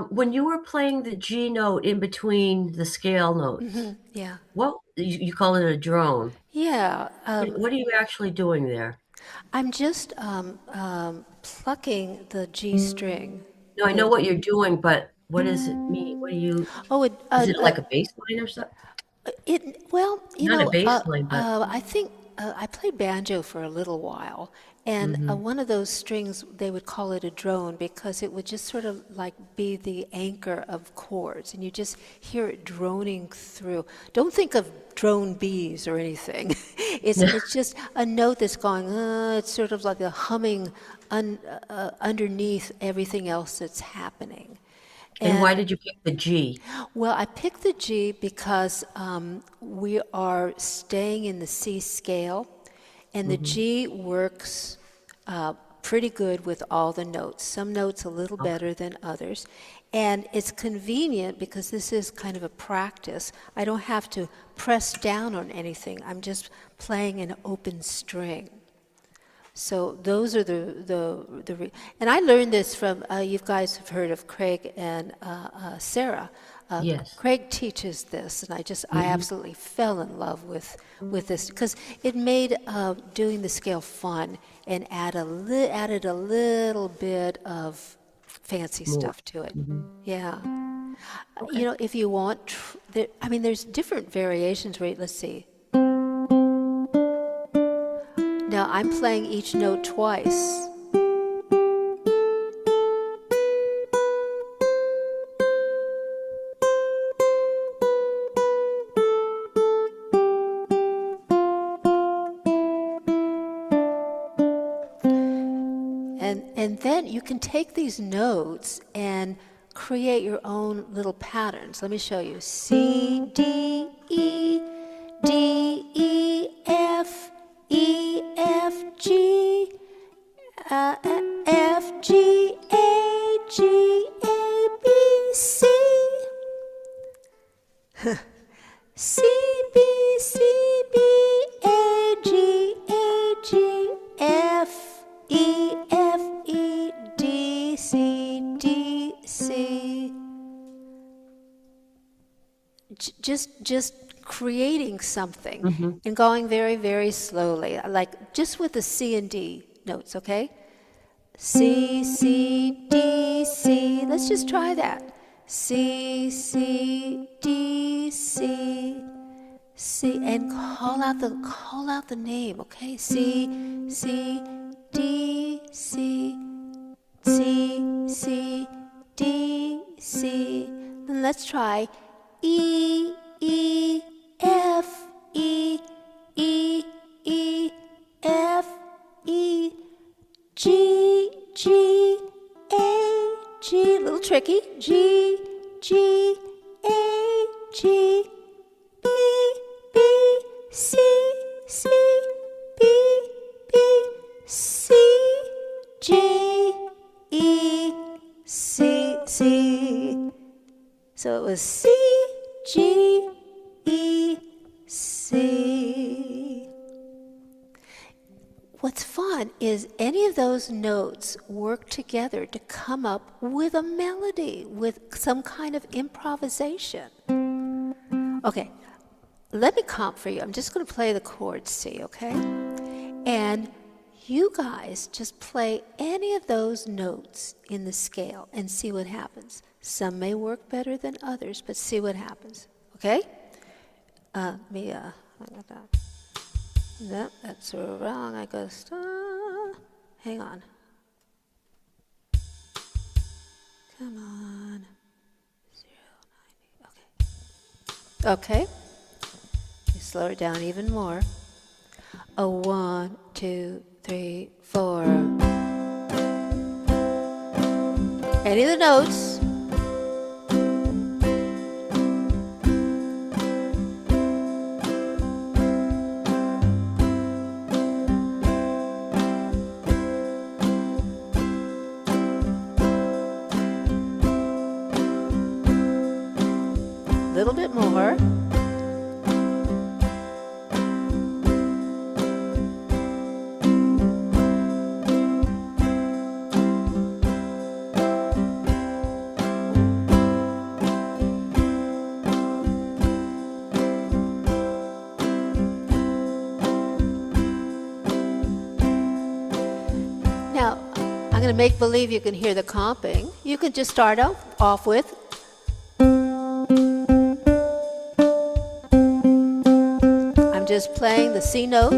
When you were playing the G note in between the scale notes, Yeah. what you call it a drone? Yeah, What are you actually doing there? I'm just plucking the G string. No, I know what you're doing, but what does it mean? What do you? Oh, Is it like a bass line or something? well, Not a bass line, but I think I played banjo for a little while, and one of those strings, they would call it a drone because it would just sort of like be the anchor of chords, and you just hear it droning through. Don't think of drone bees or anything. It's just a note that's going, it's sort of like a humming underneath everything else that's happening. And why did you pick the G? Well, I picked the G because we are staying in the C scale, and the G works pretty good with all the notes. Some notes a little better than others. And it's convenient because this is kind of a practice. I don't have to press down on anything. I'm just playing an open string. So those are and I learned this from, you guys have heard of Craig and Sarah. Yes. Craig teaches this, and I absolutely fell in love with this because it made doing the scale fun and added a little bit of fancy stuff to it. Yeah. You know, if you want, there's different variations, right? Let's see. Now I'm playing each note twice. And then you can take these notes and create your own little patterns. Let me show you. C, D, E, D, E, F, E, F, G, F, G, A, G, A, B, C. C, B, C, B, A, G, A, G, F, E, F, E, D, C, D, C. Just creating something and going very, very slowly, like just with the C and D notes, okay? C, C, D, C. Let's just try that. C, C, D, C, C, and call out the name, okay? C, C, D, C, C, C, D, C. Then let's try E, E, F, E, E, E, F, E, G, G, A, G, a little tricky, G, G, A, G, B, B, C, C, B, B, C, G, E, C, C. So it was C, G, E, C. What's fun is any of those notes work together to come up with a melody, with some kind of improvisation. Okay, let me comp for you. I'm just going to play the chords, C, okay? And you guys just play any of those notes in the scale and see what happens. Some may work better than others, but see what happens, okay? I got that. No, that's wrong. I gotta stop. Hang on. Come on. 090. Okay. You slow it down even more. 1, 2, 3, 4. Any of the notes. A little bit more. Now, I'm going to make believe you can hear the comping. You can just start off with I'm just playing the C note,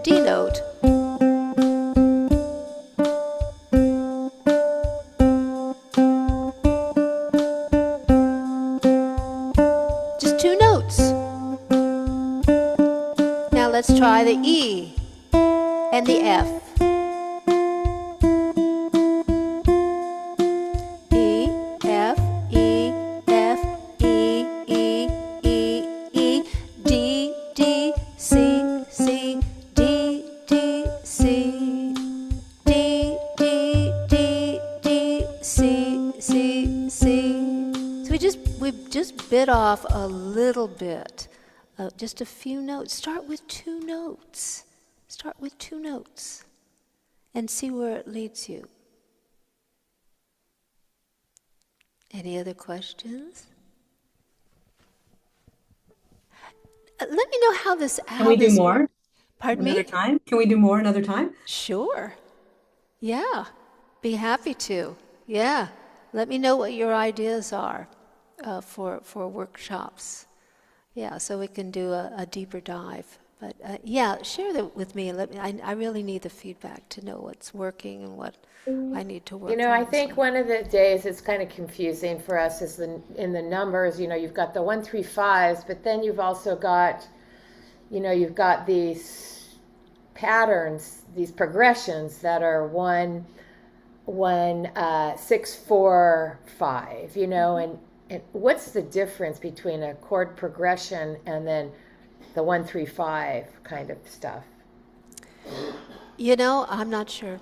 D note. Just two notes. Now let's try the E and the F. E, F, E, F, E, E, E, E, D, D, C, C, D, D, C, D, D, D, D, C, C, C. So we just bit off a little bit, just a few notes. Start with two notes. Start with two notes and see where it leads you. Any other questions? Let me know how this. Can we do more Pardon another me? time? Can we do more another time? Sure. Yeah. Be happy to. Yeah. Let me know what your ideas are for workshops. Yeah, so we can do a deeper dive. But yeah, share that with me and let me. I really need the feedback to know what's working and what I need to work You know, on I as think well. one of the days it's kind of confusing for us is in the numbers. You know, you've got the 1 3 5s, but then you've also got, you know, you've got these patterns, these progressions that are 1 6 4 5. You know, and what's the difference between a chord progression and then the 1 3 5 kind of stuff? You know, I'm not sure.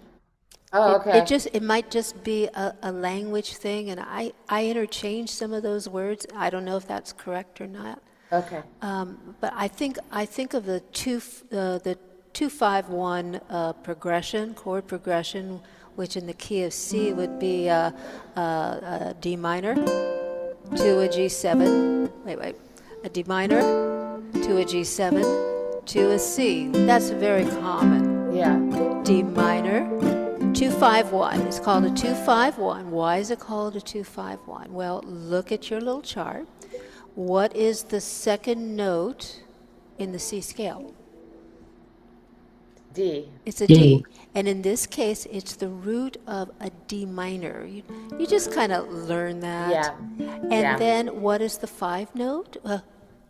Oh, okay. It might just be a language thing, and I interchange some of those words. I don't know if that's correct or not. Okay. But I think of the 2-5-1 progression, chord progression, which in the key of C would be a D minor to a G7. Wait, a D minor to a G7 to a C. That's very common. Yeah. D minor. 2-5-1. It's called a 2-5-1. Why is it called a 2-5-1? Well, look at your little chart. What is the second note in the C scale? D. It's a D. D. And in this case, it's the root of a D minor. You just kind of learn that. Yeah. And Yeah. then what is the 5 note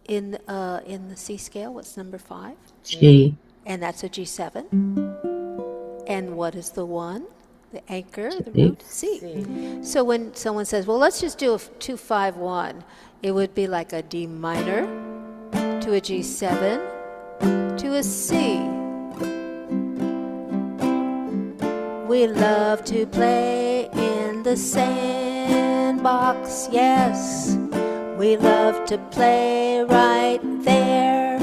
in the C scale? What's number 5? G. And that's a G7. And what is the 1? The anchor, the C. root, C. C. So when someone says, well, let's just do a 2-5-1, it would be like a D minor to a G7 to a C. We love to play in the sandbox, yes. We love to play right there.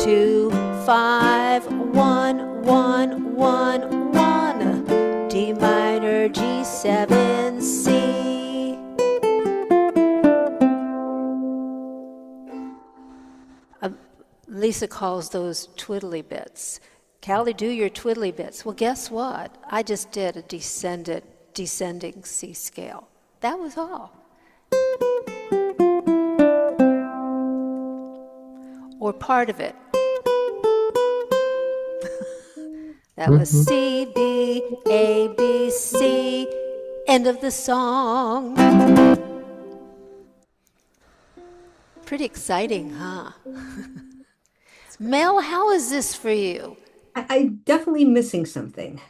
2-5-1-1-1-1, D minor, G7, C. Lisa calls those twiddly bits. Cali, do your twiddly bits. Well, guess what? I just did a descending C scale. That was all. Or part of it. That was C, B, A, B, C. End of the song. Pretty exciting, huh? Mel, how is this for you? I'm definitely missing something.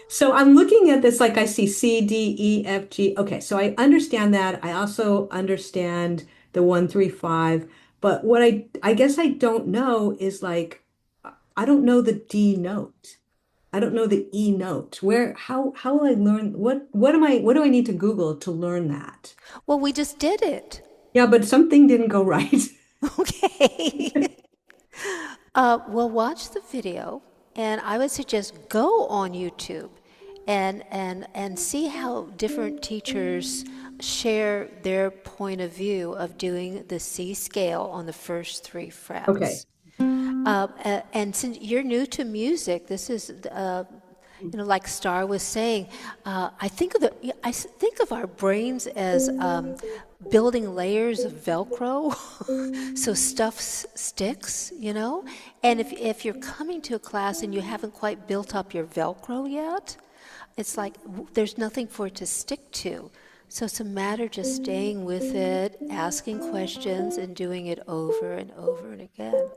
So I'm looking at this like I see C, D, E, F, G. Okay, so I understand that. I also understand the 1, 3, 5. But what I guess I don't know is like I don't know the D note. I don't know the E note. How will I learn what do I need to Google to learn that? Well, we just did it. Yeah, but something didn't go right. Okay. Well, watch the video, and I would suggest go on YouTube and see how different teachers share their point of view of doing the C scale on the first 3 frets. Okay. And since you're new to music, this is like Star was saying, I think of our brains as building layers of Velcro, so stuff sticks, And if you're coming to a class and you haven't quite built up your Velcro yet, it's like there's nothing for it to stick to. So it's a matter just staying with it, asking questions, and doing it over and over and again.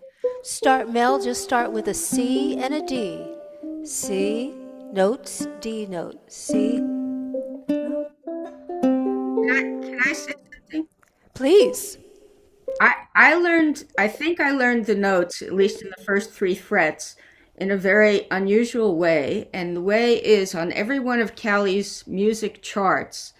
Just start with a C and a D. C, notes, D note. C, Can I say something? please. I think I learned the notes, at least in the first three frets, in a very unusual way. And the way is on every one of Cali's music charts,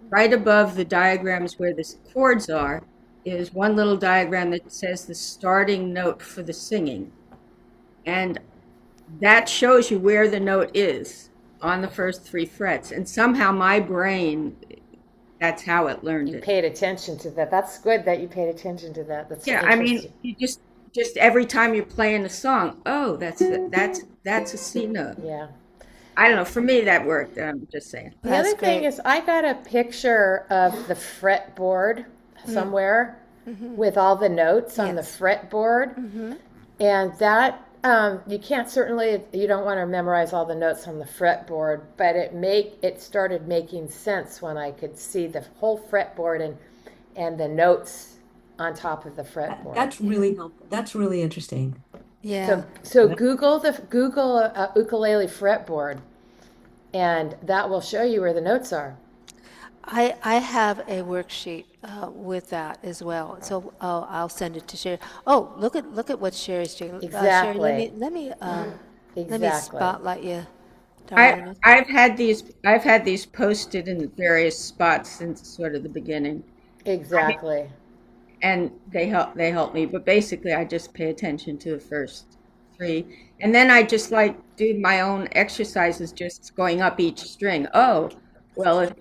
right above the diagrams where the chords are, is one little diagram that says the starting note for the singing. And that shows you where the note is on the first three frets. And somehow my brain, that's how it learned You it. paid attention to that. That's good that you paid attention to that. That's Yeah, I mean, interesting. you just every time you're playing a song, oh, that's a C note. Yeah. I don't know. For me, that worked. I'm just saying. The That's other thing great. is, I got a picture of the fretboard somewhere with all the notes on the Yes. fretboard, and that you can't you don't want to memorize all the notes on the fretboard, but it started making sense when I could see the whole fretboard and the notes on top of the fretboard. That's really helpful. That's really interesting. Yeah. So Google ukulele fretboard, and that will show you where the notes are. I have a worksheet with that as well. So I'll send it to Sherry. Oh, look at what Sherry's doing. Sherry, Exactly. let me Exactly. spotlight you, darling. I've had these posted in various spots since sort of the beginning, Exactly. and they help me. But basically, I just pay attention to the first three, and then I just like do my own exercises, just going up each string. Oh, well, if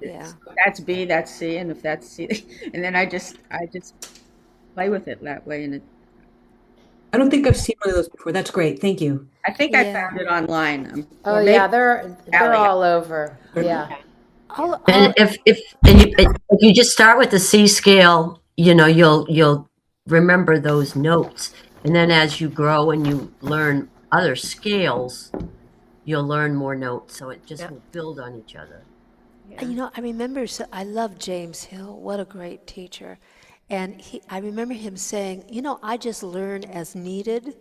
that's B, that's C, and if that's C, and then I just play with it that way, and I don't think I've seen one of those before. That's great. Thank you. I think I found it online. Oh or yeah, maybe they're Cali. all over. Yeah. And if you just start with the C scale, you'll remember those notes, and then as you grow and you learn other scales, you'll learn more notes. So it just will build on each other. I remember, I love James Hill. What a great teacher. And I remember him saying, I just learn as needed.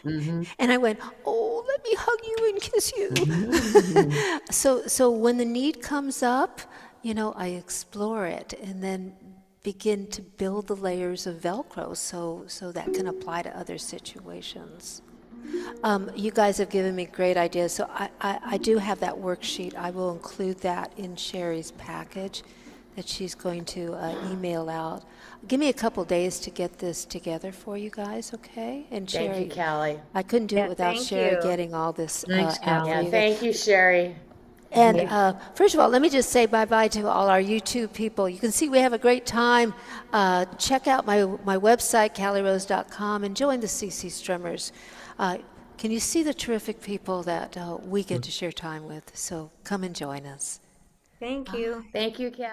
And I went, oh, let me hug you and kiss you. So when the need comes up, I explore it and then begin to build the layers of Velcro so that can apply to other situations. You guys have given me great ideas. So I do have that worksheet. I will include that in Sherry's package that she's going to email out. Give me a couple days to get this together for you guys, okay? And Sherry, Thank you, Callie. I couldn't do it without thank Sherry you. getting all this Thanks, out Callie. for Yeah, you. thank you, Sherry. And first of all, let me just say bye-bye to all our YouTube people. You can see we have a great time. Check out my website, callirose.com, and join the CC Strummers. Can you see the terrific people that we get to share time with? So come and join us. Thank you. Thank you, Callie.